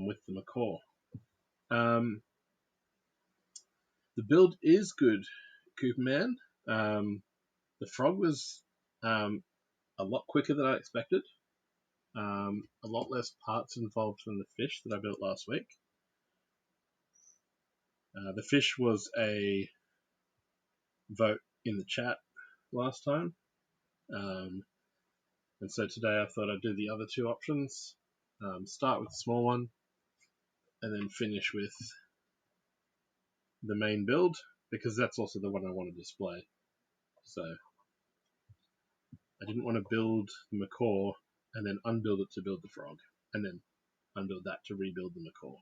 with the macaw. The build is good, Cooperman. The frog was a lot quicker than I expected. A lot less parts involved than the fish that I built last week. The fish was a vote in the chat last time. And so today I thought I'd do the other two options. Start with the small one, and then finish with the main build, because that's also the one I want to display. So I didn't want to build the macaw and then unbuild it to build the frog, and then unbuild that to rebuild the macaw.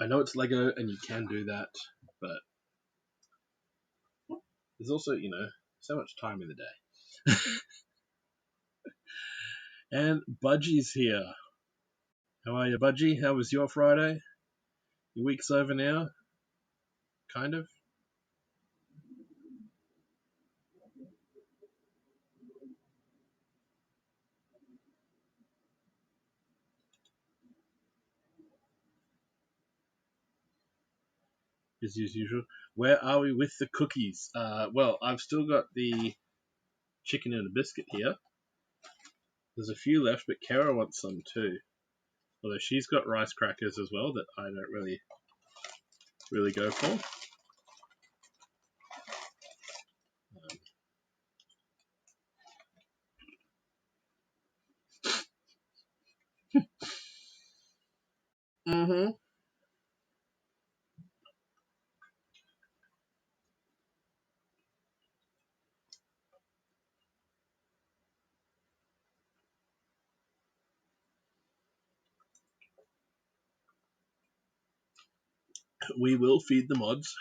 I know it's Lego and you can do that, but there's also, so much time in the day. And Budgie's here. How are you, Budgie? How was your Friday? Your week's over now? Kind of? Busy as usual. Where are we with the cookies? Well, I've still got the chicken and a biscuit here. There's a few left, but Kara wants some too. Although she's got rice crackers as well that I don't really go for. Mm-hmm. We will feed the mods.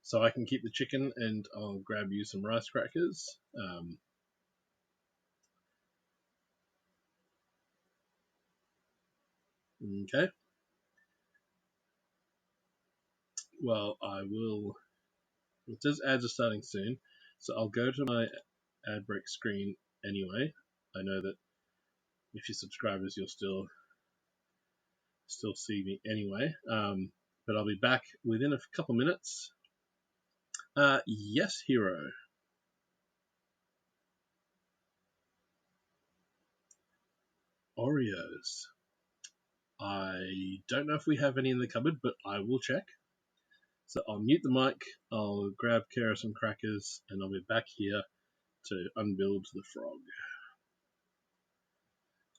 So I can keep the chicken and I'll grab you some rice crackers. Okay. Well, I will. It says ads are starting soon, so I'll go to my ad break screen anyway. I know that if you're subscribers, you'll still see me anyway. But I'll be back within a couple minutes. Yes, hero. Oreos. I don't know if we have any in the cupboard, but I will check. So I'll mute the mic, I'll grab Kara some crackers, and I'll be back here to unbuild the frog.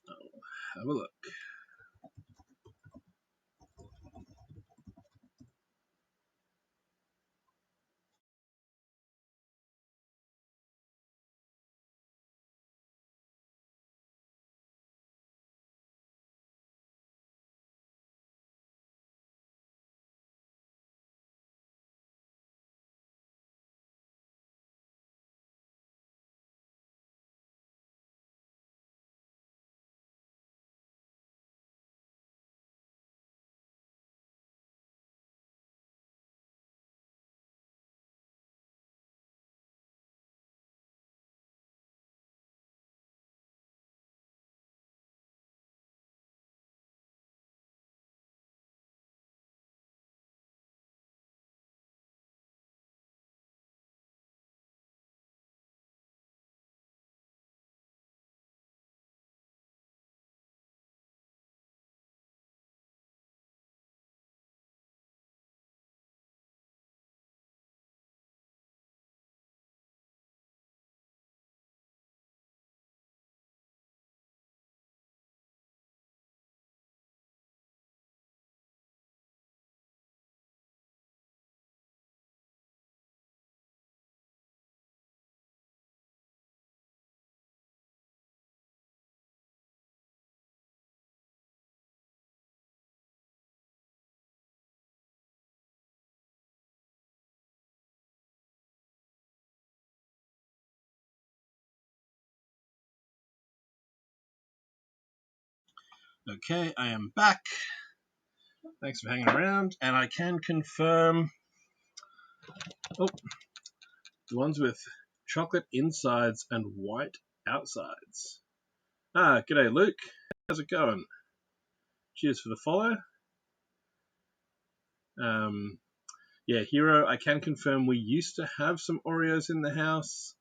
I'll have a look. Okay, I am back. Thanks for hanging around, and I can confirm. Oh, the ones with chocolate insides and white outsides. G'day, Luke. How's it going? Cheers for the follow. Yeah, Hero, I can confirm we used to have some Oreos in the house,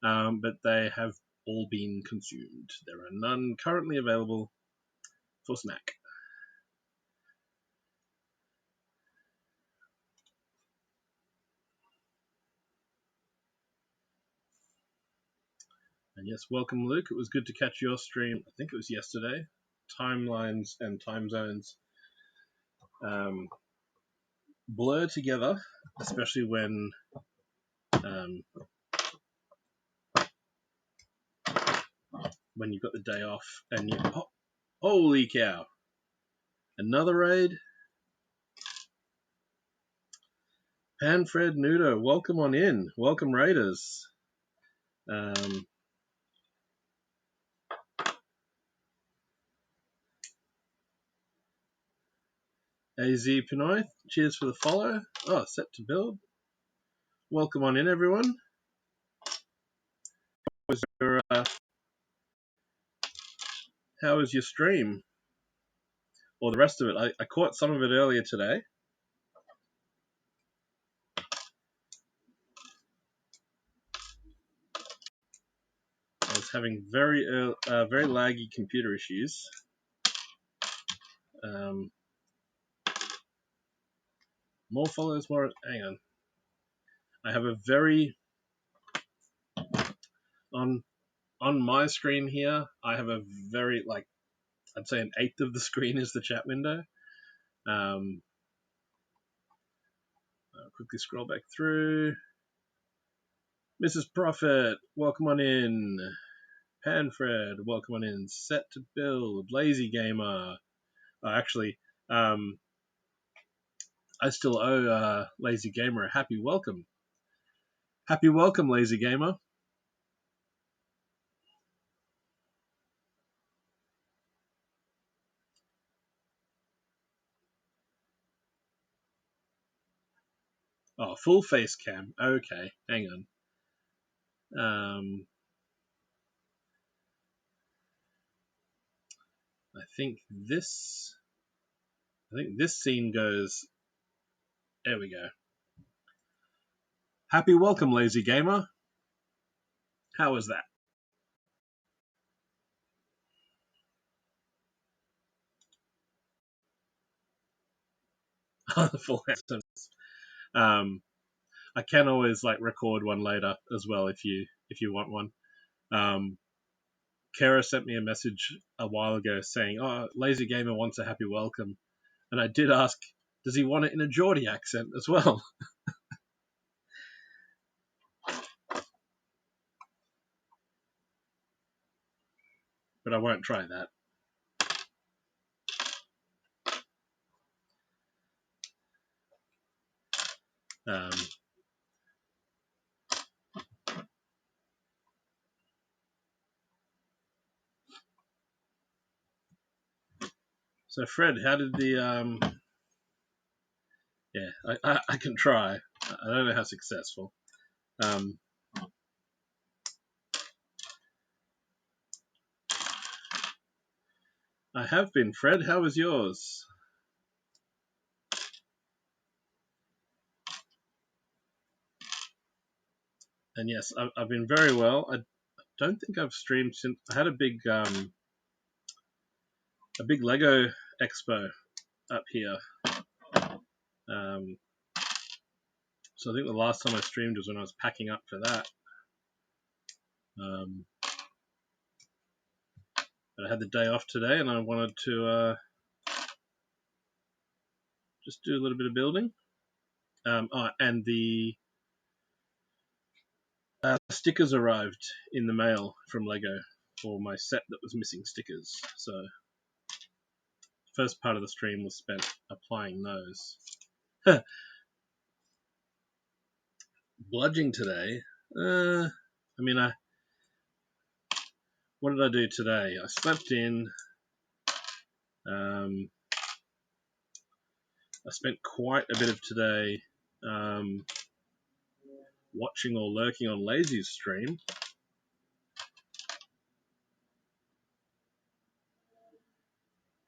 but they have all been consumed. There are none currently available for snack. And yes, welcome, Luke. It was good to catch your stream. I think it was yesterday. Timelines and time zones blur together, especially when you've got the day off and you. Oh, holy cow! Another raid. Panfred Nudo, welcome on in. Welcome, Raiders. AZ Pinoy, cheers for the follow. Oh, set to build. Welcome on in, everyone. How was your stream? Or the rest of it? I caught some of it earlier today. I was having very laggy computer issues. More follows, more. Hang on. I have a very on my screen here. I have a very I'd say an eighth of the screen is the chat window. I'll quickly scroll back through. Mrs. Prophet, welcome on in. Panfred, welcome on in. Set to build. Lazy Gamer. Actually, I still owe Lazy Gamer a happy welcome. Happy welcome, Lazy Gamer. Oh, full face cam. Okay, hang on. I think this scene goes. There we go. Happy welcome, Lazy Gamer. How was that? Full handsome. I can always record one later as well if you want one. Kara sent me a message a while ago saying, "Oh, Lazy Gamer wants a happy welcome," and I did ask, "Does he want it in a Geordie accent as well?" But I won't try that. So Fred, how did the Yeah, I can try. I don't know how successful. I have been. Fred, how was yours? And yes, I've been very well. I don't think I've streamed since I had a big Lego expo up here. So I think the last time I streamed was when I was packing up for that. But I had the day off today, and I wanted to just do a little bit of building. And the stickers arrived in the mail from Lego for my set that was missing stickers. So first part of the stream was spent applying those. Bludging today. What did I do today? I slept in. I spent quite a bit of today watching or lurking on Lazy's stream.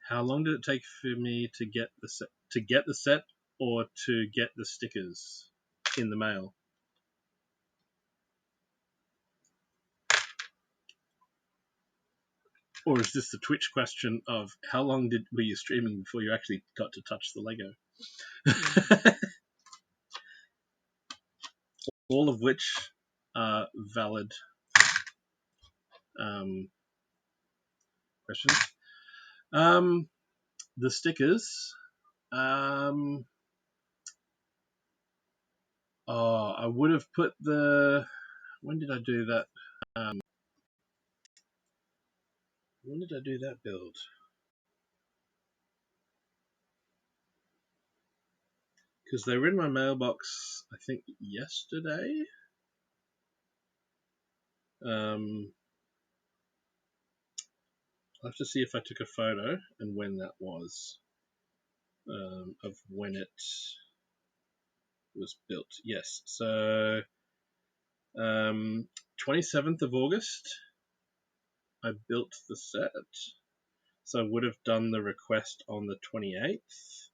How long did it take for me to get the set, or to get the stickers in the mail? Or is this the Twitch question of how long were you streaming before you actually got to touch the Lego? All of which are valid questions. The stickers. I would have put the. When did I do that? When did I do that build? because they were in my mailbox, I think, yesterday. I'll have to see if I took a photo and when that was, of when it was built. Yes, so 27th of August, I built the set. So I would have done the request on the 28th.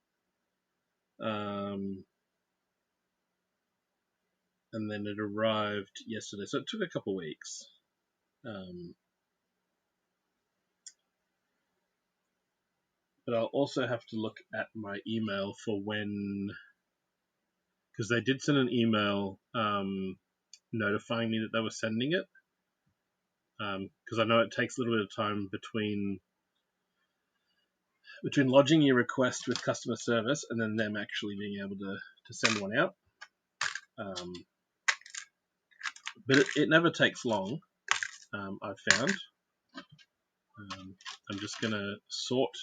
And then it arrived yesterday. So it took a couple of weeks. But I'll also have to look at my email for when, because they did send an email notifying me that they were sending it. Because I know it takes a little bit of time between lodging your request with customer service and then them actually being able to send one out. But it never takes long, I've found. I'm just going to sort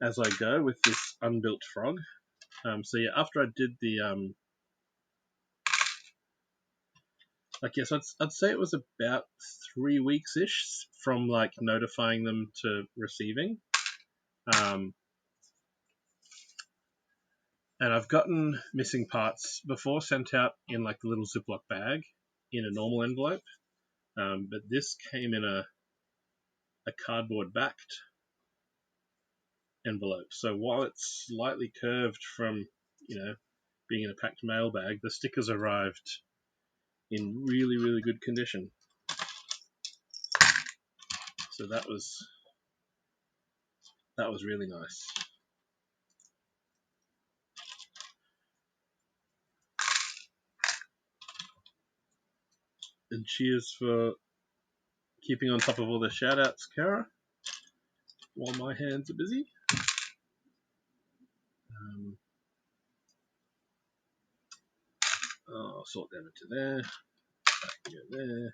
as I go with this unbuilt frog. So yeah, after I did the, I'd say it was about 3 weeks-ish from like notifying them to receiving. And I've gotten missing parts before sent out in like the little Ziploc bag in a normal envelope. But this came in a cardboard backed envelope. So while it's slightly curved from, being in a packed mail bag, the stickers arrived in really, really good condition. So that was really nice. And cheers for keeping on top of all the shout outs, Kara, while my hands are busy. I'll sort them into there. I can go there.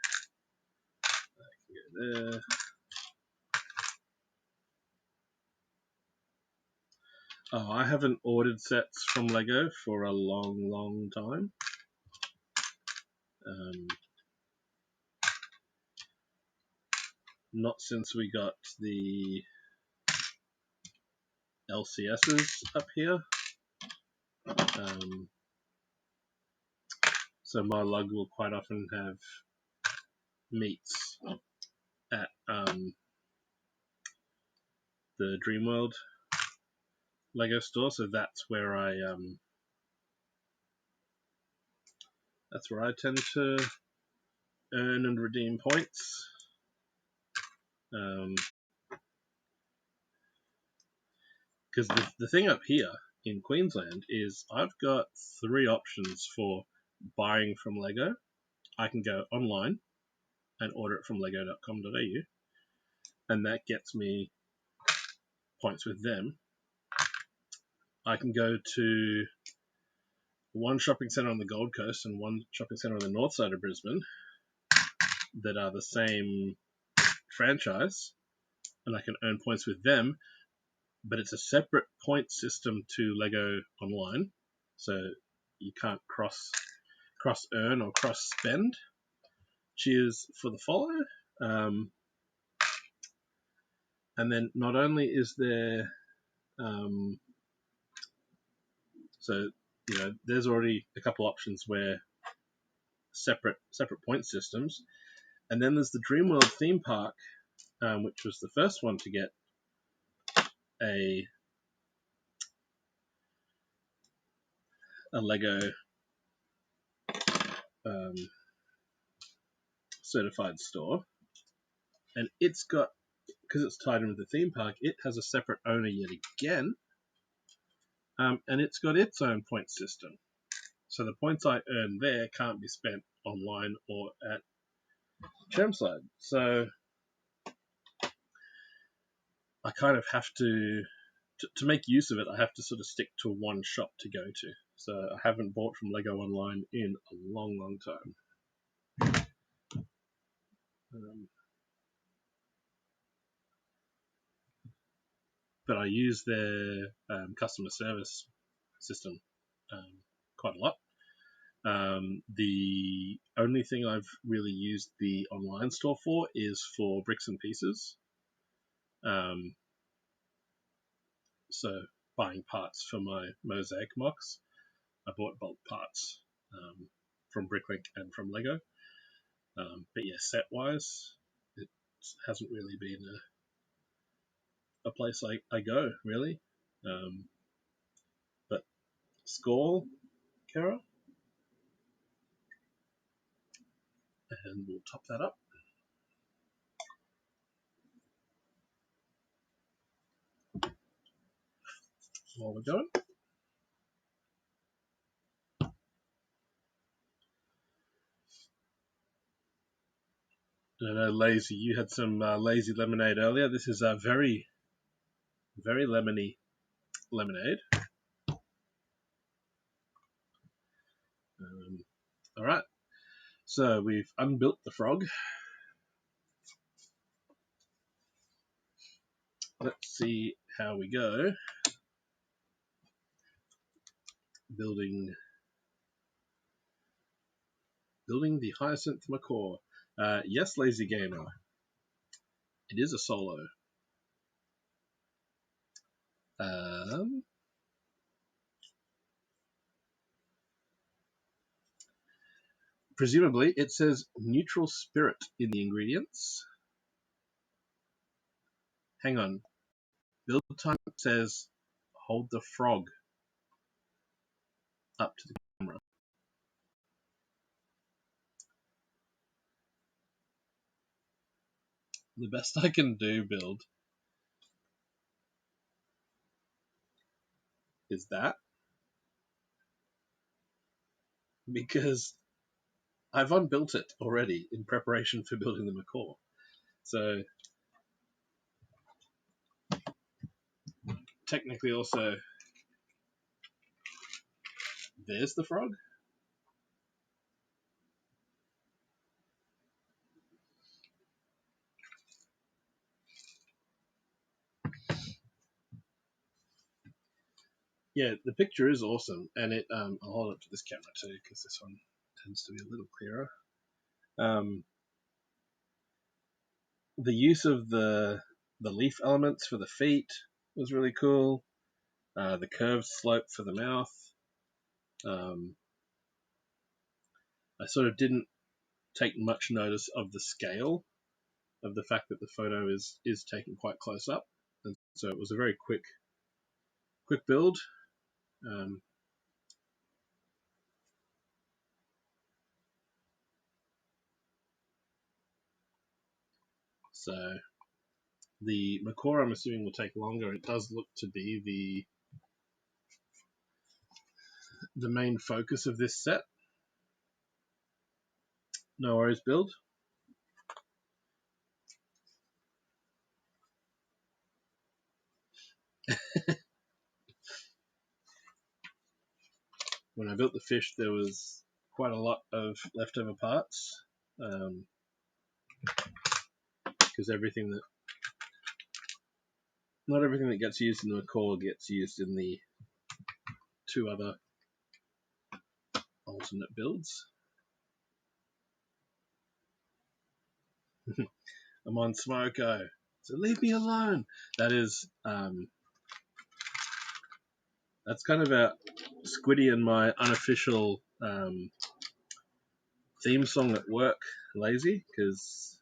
I can go there. Oh, I haven't ordered sets from Lego for a long, long time. Not since we got the LCSs up here. So my lug will quite often have meets at the Dreamworld Lego store. So that's where I tend to earn and redeem points. Because the thing up here in Queensland is I've got 3 options for buying from Lego. I can go online and order it from lego.com.au, and that gets me points with them. I can go to one shopping centre on the Gold Coast and one shopping centre on the north side of Brisbane that are the same franchise, and I can earn points with them, but it's a separate point system to Lego Online, so you can't cross earn or cross spend. Cheers for the follow. And then not only is there there's already a couple options where separate point systems, and then there's the Dreamworld theme park, which was the first one to get a Lego certified store, and it's got, because it's tied in with the theme park, it has a separate owner yet again, and it's got its own point system. So the points I earn there can't be spent online or at Chermside. So I kind of have to make use of it, I have to sort of stick to one shop to go to. So I haven't bought from Lego Online in a long, long time. But I use their customer service system quite a lot. The only thing I've really used the online store for is for bricks and pieces. So buying parts for my Mosaic MOCs, I bought bulk parts from Bricklink and from Lego. But yeah, set-wise, it hasn't really been a place I go, really. But score, Kara, and we'll top that up. While we're going. I know, Lazy, you had some lazy lemonade earlier. This is a very, very lemony lemonade. All right, so we've unbuilt the frog. Let's see how we go. Building the Hyacinth Macaw. Yes, Lazy Gamer. It is a solo. Presumably, it says neutral spirit in the ingredients. Hang on. Build time says hold the frog up to the camera. The best I can do, build, is that. Because I've unbuilt it already in preparation for building the macaw. So technically also there's the frog. Yeah, the picture is awesome, and it I'll hold it to this camera too because this one tends to be a little clearer. The use of the leaf elements for the feet was really cool. The curved slope for the mouth. I sort of didn't take much notice of the scale of the fact that the photo is taken quite close up, and so it was a very quick build. So the macaw, I'm assuming, will take longer. It does look to be the main focus of this set. No worries, build. When I built the fish, there was quite a lot of leftover parts, because not everything that gets used in the macaw gets used in the two other alternate builds. I'm on Smoko, so leave me alone. That is, that's kind of a Squiddy and my unofficial theme song at work, Lazy, because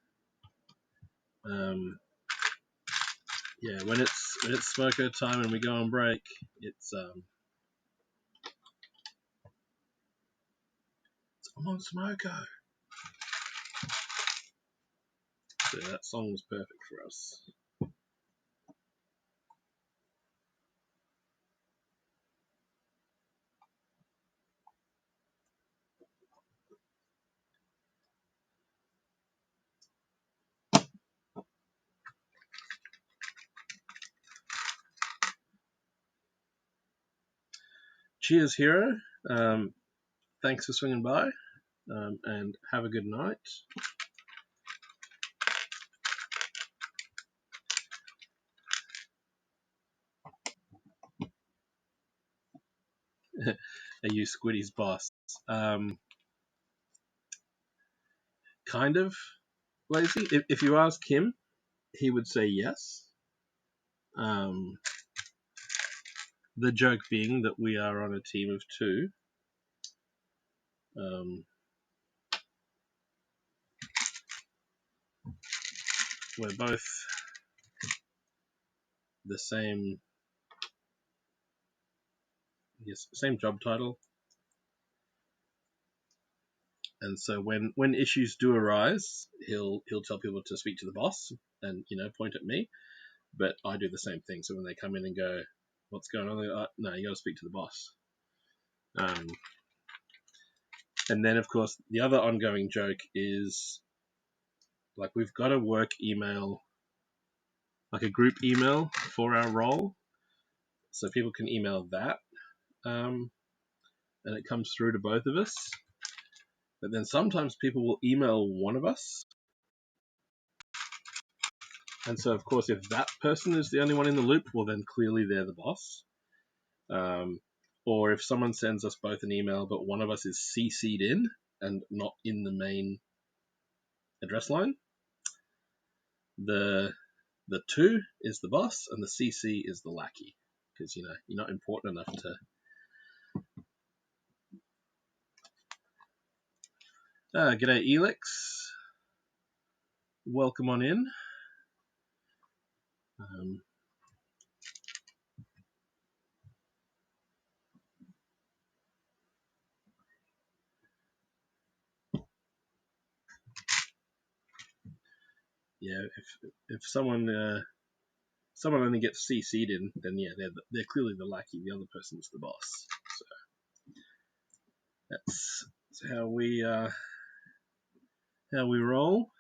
yeah, when it's Smoko time and we go on break, it's I'm on Smoko. So that song was perfect for us. Cheers, Hero. Thanks for swinging by, and have a good night. Are you Squiddy's boss? Kind of lazy. If you ask him, he would say yes. The joke being that we are on a team of two. We're both the same, same job title. And so when issues do arise, he'll tell people to speak to the boss and point at me. But I do the same thing. So when they come in and go, "What's going on?" They go, "No, you got to speak to the boss." And then of course the other ongoing joke is like we've got a work email, like a group email for our role, so people can email that, and it comes through to both of us. But then sometimes people will email one of us. And so, of course, if that person is the only one in the loop, well, then clearly they're the boss. Or if someone sends us both an email, but one of us is CC'd in and not in the main address line, the 2 is the boss and the CC is the lackey. Because, you're not important enough to... G'day, Elix. Welcome on in. Yeah, if someone only gets CC'd in, then yeah, they're clearly the lackey. The other person's the boss. So that's how we roll.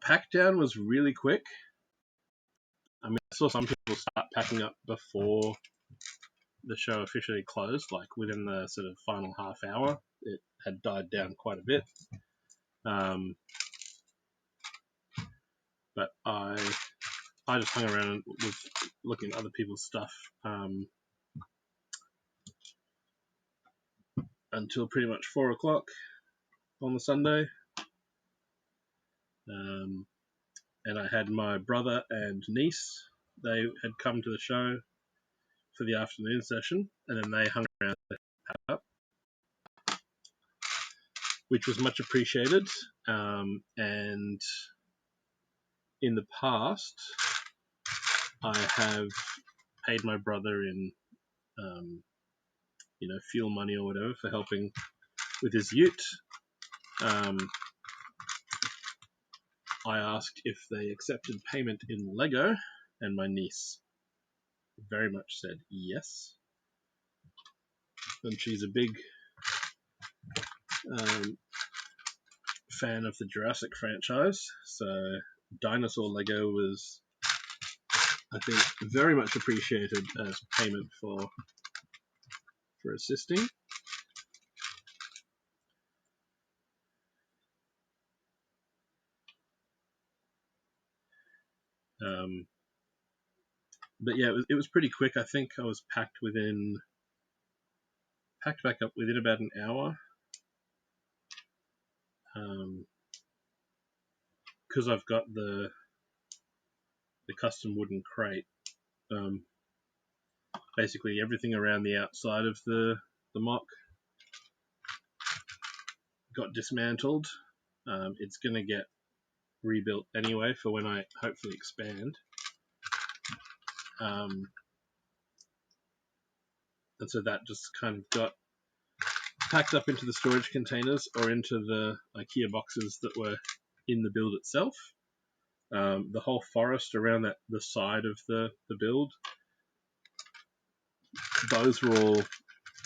Pack down was really quick. I mean, I saw some people start packing up before the show officially closed, like within the sort of final half hour. It had died down quite a bit. But I just hung around and was looking at other people's stuff until pretty much 4 o'clock on the Sunday. And I had my brother and niece. They had come to the show for the afternoon session, and then they hung around to pack up, which was much appreciated. And in the past, I have paid my brother in, fuel money or whatever for helping with his ute. I asked if they accepted payment in Lego, and my niece very much said yes. And she's a big fan of the Jurassic franchise, so dinosaur Lego was, I think, very much appreciated as payment for assisting. But yeah, it was pretty quick. I think I was packed back up within about an hour. Because I've got the custom wooden crate. Basically everything around the outside of the mock got dismantled. It's going to get rebuilt anyway for when I hopefully expand. And so that just kind of got packed up into the storage containers or into the IKEA boxes that were in the build itself. The whole forest around the side of the build, those were all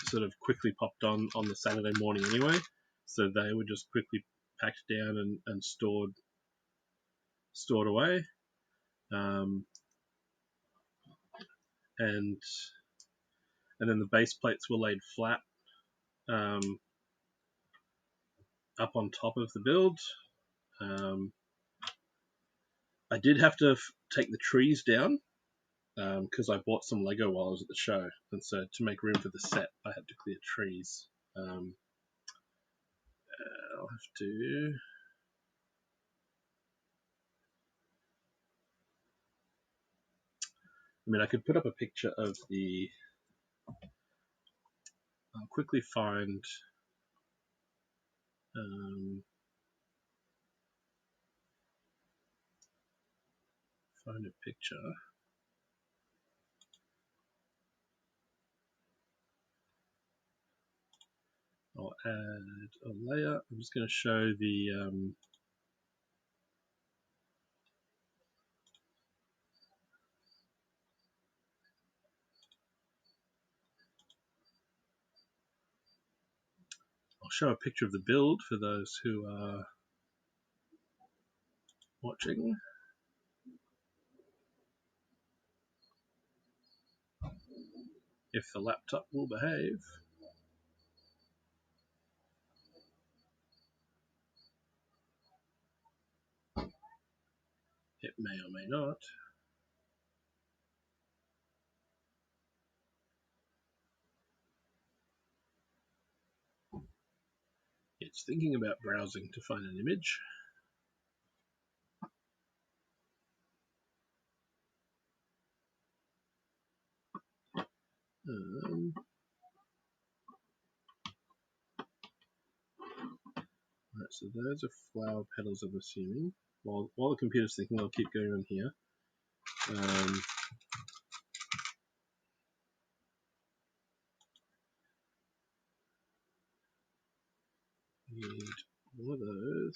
sort of quickly popped on the Saturday morning anyway, so they were just quickly packed down and stored away. And then the base plates were laid flat up on top of the build. I did have to take the trees down because I bought some Lego while I was at the show, and so to make room for the set, I had to clear trees. I'll have to. I mean, I could put up a picture of the. I'll quickly find. Find a picture. I'll add a layer. I'm just going to show the. I'll show a picture of the build for those who are watching. If the laptop will behave. It may or may not. It's thinking about browsing to find an image. Right, so those are flower petals, I'm assuming. While the computer's thinking, I'll keep going on here. Need one of those.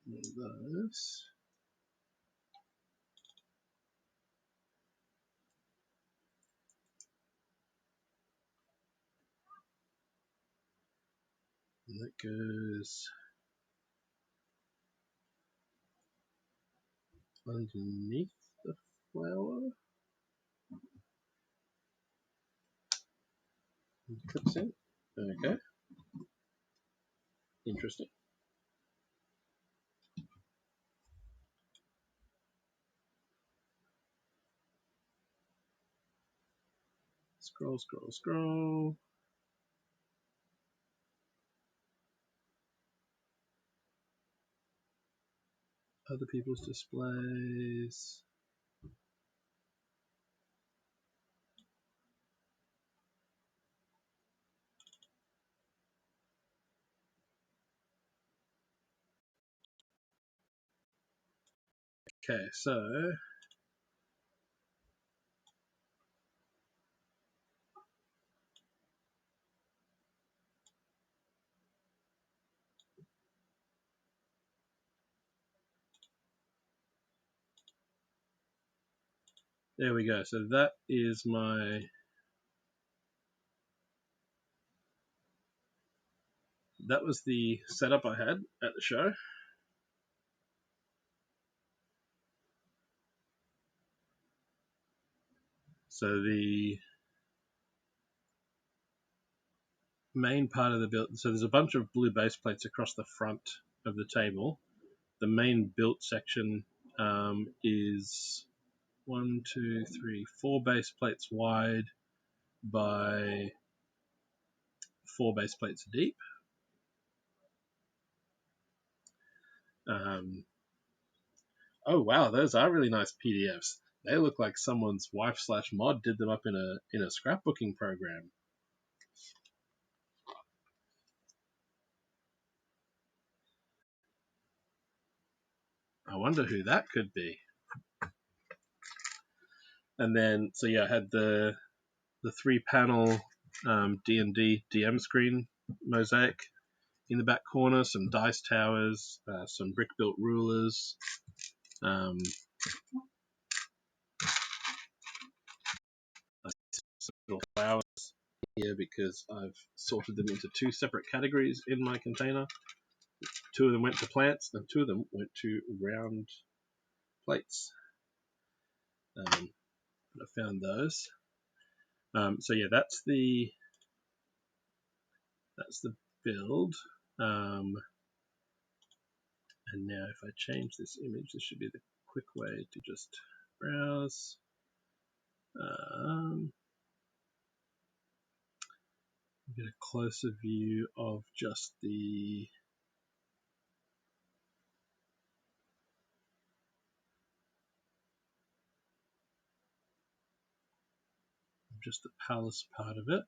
One of those. And that goes underneath the flower. Clips in. Okay. Interesting. Scroll, scroll, scroll. Other people's displays. Okay, so there we go. So that is my. That was the setup I had at the show. So the main part of the build, so there's a bunch of blue base plates across the front of the table. The main built section is 1, 2, 3, 4 base plates wide by 4 base plates deep. Oh wow, those are really nice PDFs. They look like someone's wife/mod did them up in a scrapbooking program. I wonder who that could be. And then, so yeah, I had the 3-panel D&D DM screen mosaic in the back corner, some dice towers, some brick-built rulers, some little flowers here because I've sorted them into 2 separate categories in my container. 2 of them went to plants, and 2 of them went to round plates. I found those. So yeah, that's the that's the build. And now if I change this image, this should be the quick way to just browse. Get a closer view of just the palace part of it.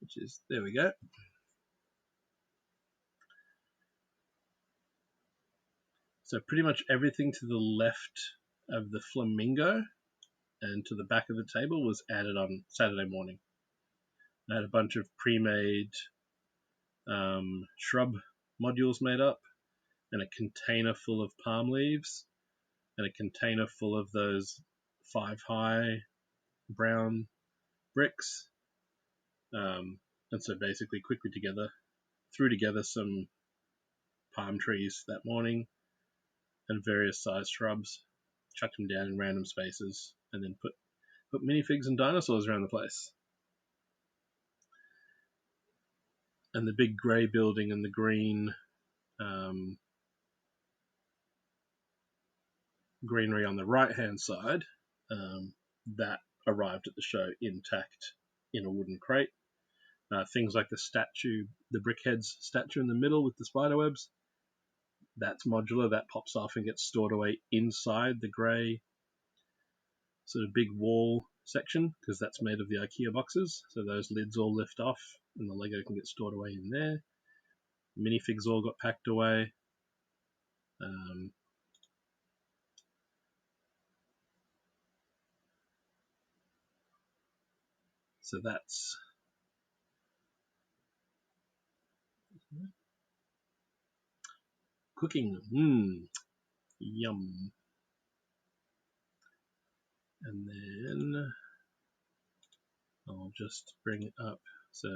Which is, there we go. So pretty much everything to the left of the flamingo and to the back of the table was added on Saturday morning. I had a bunch of pre-made shrub modules made up, and a container full of palm leaves, and a container full of those 5-high brown bricks. And so basically quickly threw together some palm trees that morning and various sized shrubs, chucked them down in random spaces, and then put minifigs and dinosaurs around the place. And the big grey building and the green greenery on the right-hand side, that arrived at the show intact in a wooden crate. Things like the statue, the Brickhead's statue in the middle with the spiderwebs, that's modular. That pops off and gets stored away inside the grey sort of big wall section, because that's made of the IKEA boxes. So those lids all lift off and the Lego can get stored away in there. Minifigs all got packed away. So that's cooking. Yum. And then I'll just bring it up. So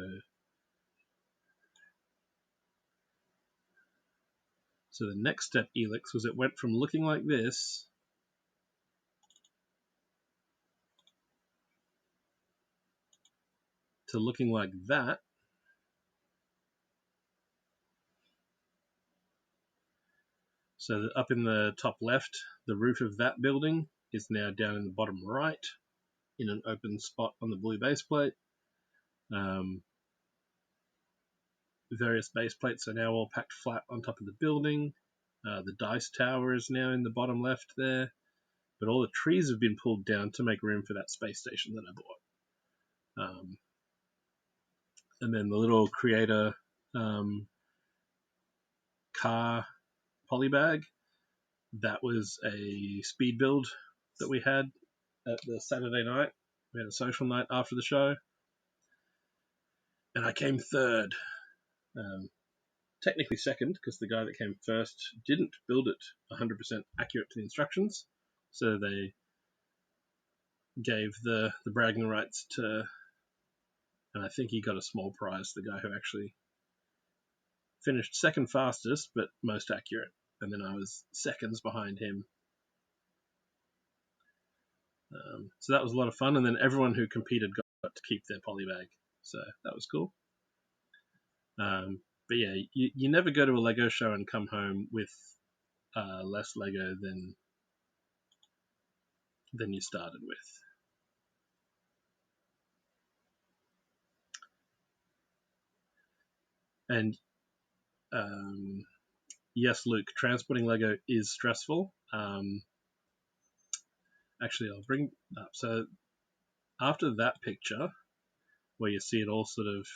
the next step, Elix, was it went from looking like this to looking like that. So up in the top left, the roof of that building is now down in the bottom right in an open spot on the blue base plate. Various base plates are now all packed flat on top of the building. The dice tower is now in the bottom left there. But all the trees have been pulled down to make room for that space station that I bought. And then the little creator car polybag, that was a speed build that we had at the Saturday night. We had a social night after the show, and I came third. Technically second, because the guy that came first didn't build it 100% accurate to the instructions, so they gave the bragging rights to, and I think he got a small prize, the guy who actually finished second fastest but most accurate, and then I was seconds behind him. So that was a lot of fun, and then everyone who competed got to keep their polybag, so that was cool. But yeah, you never go to a Lego show and come home with less Lego than you started with. And yes, Luke, transporting Lego is stressful. Actually, I'll bring up. So after that picture, where you see it all sort of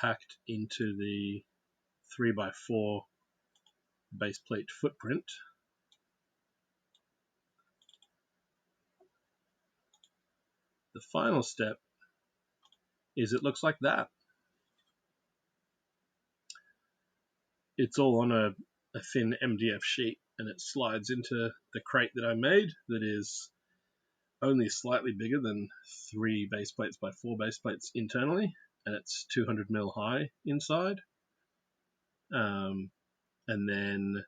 packed into the 3x4 base plate footprint, the final step is it looks like that. It's all on a thin MDF sheet, and it slides into the crate that I made that is only slightly bigger than 3 base plates by 4 base plates internally, and it's 200 mil high inside. And then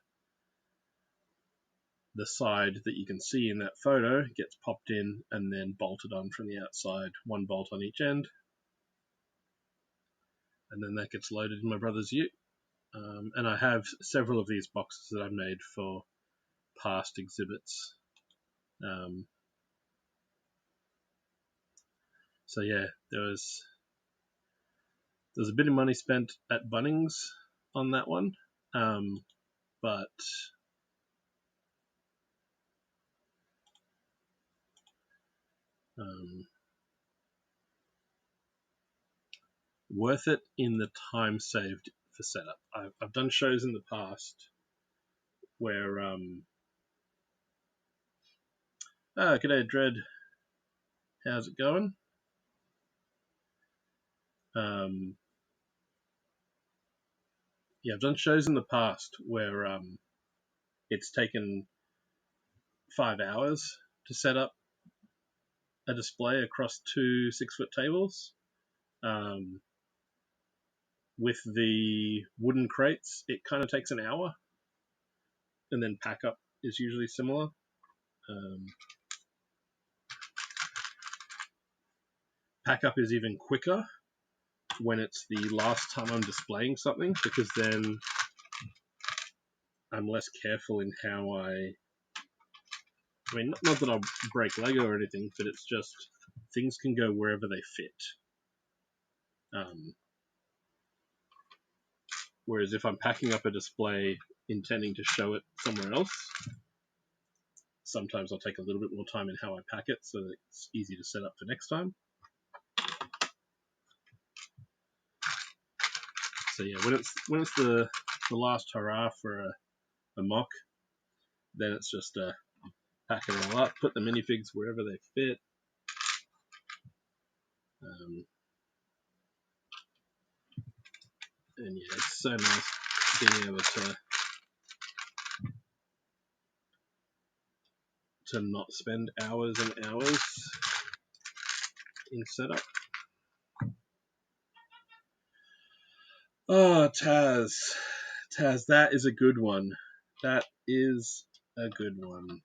the side that you can see in that photo gets popped in and then bolted on from the outside, one bolt on each end, and then that gets loaded in my brother's ute. And I have several of these boxes that I made for past exhibits. So yeah, there was a bit of money spent at Bunnings on that one, but worth it in the time saved for setup. I've done shows in the past where g'day Dread, how's it going? Yeah, I've done shows in the past where it's taken 5 hours to set up a display across 2 6-foot tables. With the wooden crates, it kind of takes an hour, and then pack up is usually similar. Pack up is even quicker when it's the last time I'm displaying something, because then I'm less careful in how I mean, not that I'll break Lego or anything, but it's just things can go wherever they fit. Whereas if I'm packing up a display intending to show it somewhere else, sometimes I'll take a little bit more time in how I pack it so that it's easy to set up for next time. So yeah, when it's the last hurrah for a mock, then it's just pack it all up, put the minifigs wherever they fit. And yeah, it's so nice being able to not spend hours and hours in setup. Oh, Taz, that is a good one. That is a good one.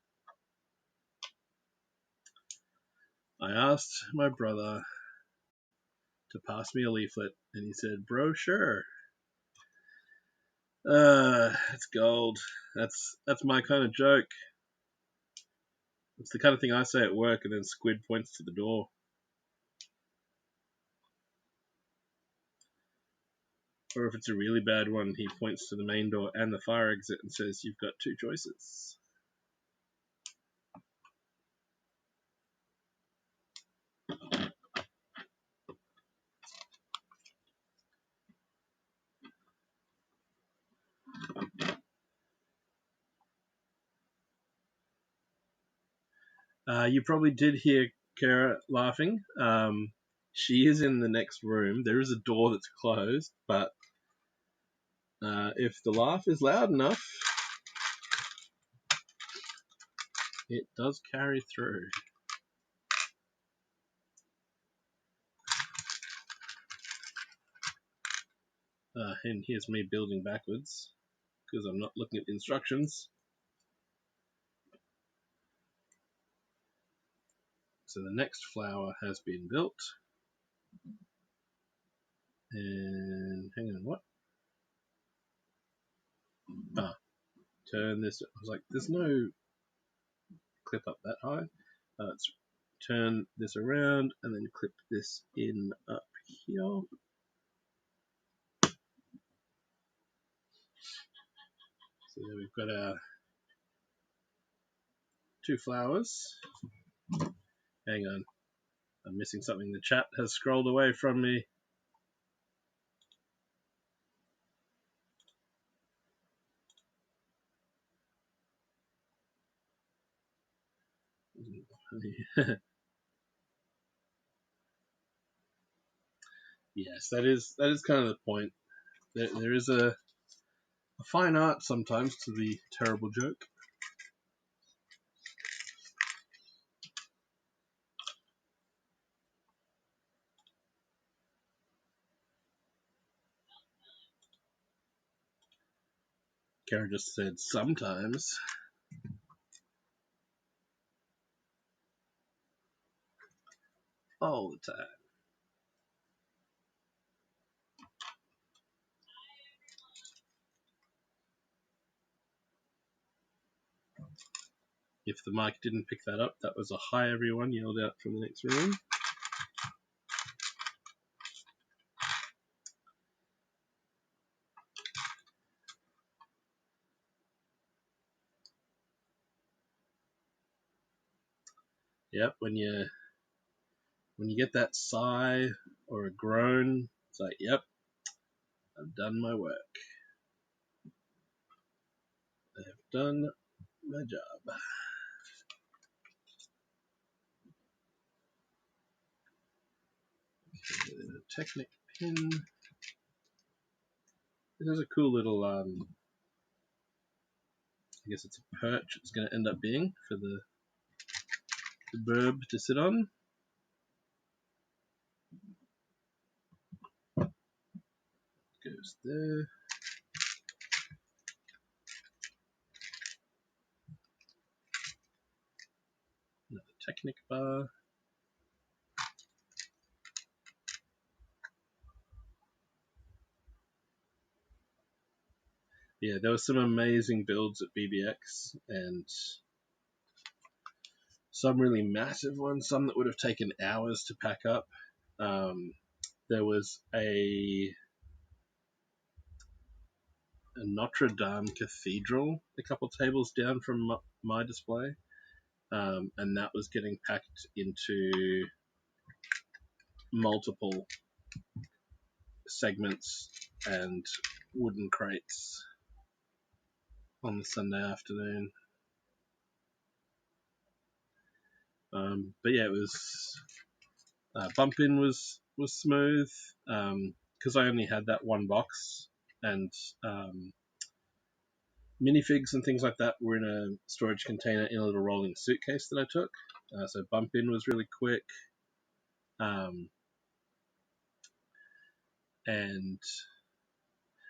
I asked my brother to pass me a leaflet, and he said, "Bro, sure." It's gold. That's my kind of joke. It's the kind of thing I say at work, and then Squid points to the door. Or if it's a really bad one, he points to the main door and the fire exit and says, "You've got 2 choices." You probably did hear Kara laughing. She is in the next room. There is a door that's closed, but if the laugh is loud enough, it does carry through. And here's me building backwards because I'm not looking at the instructions. So the next flower has been built. And hang on, what? Turn this. I was like, there's no clip up that high. Let's turn this around and then clip this in up here. So we've got our 2 flowers. Hang on, I'm missing something. The chat has scrolled away from me. Yes, that is kind of the point. There is a fine art sometimes to the terrible joke. Karen just said sometimes. all the time. If the mic didn't pick that up, that was a hi everyone yelled out from the next room. Yep, when you get that sigh or a groan, it's like, yep, I've done my work. I have done my job. Okay, Technic pin. This is a cool little, I guess it's a perch it's going to end up being for the burb to sit on. Goes there. Another Technic bar. Yeah, there were some amazing builds at BBX, and some really massive ones, some that would have taken hours to pack up. There was a Notre Dame Cathedral a couple tables down from my display, and that was getting packed into multiple segments and wooden crates on the Sunday afternoon. But yeah, it was bump in was smooth because I only had that one box, and minifigs and things like that were in a storage container in a little rolling suitcase that I took. So bump in was really quick. And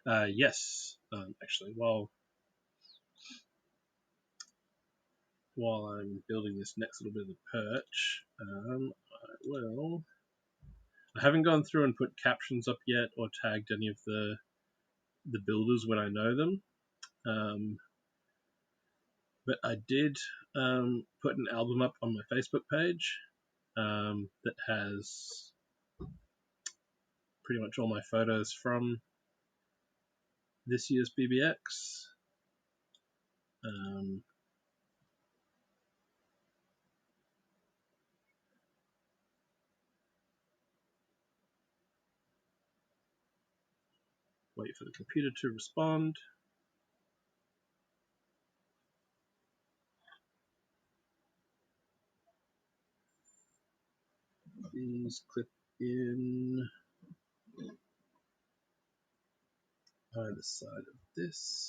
yes, actually, while I'm building this next little bit of the perch, I haven't gone through and put captions up yet or tagged any of the builders when I know them. But I did put an album up on my Facebook page that has pretty much all my photos from this year's BBX. Wait for the computer to respond. These clip in either side of this.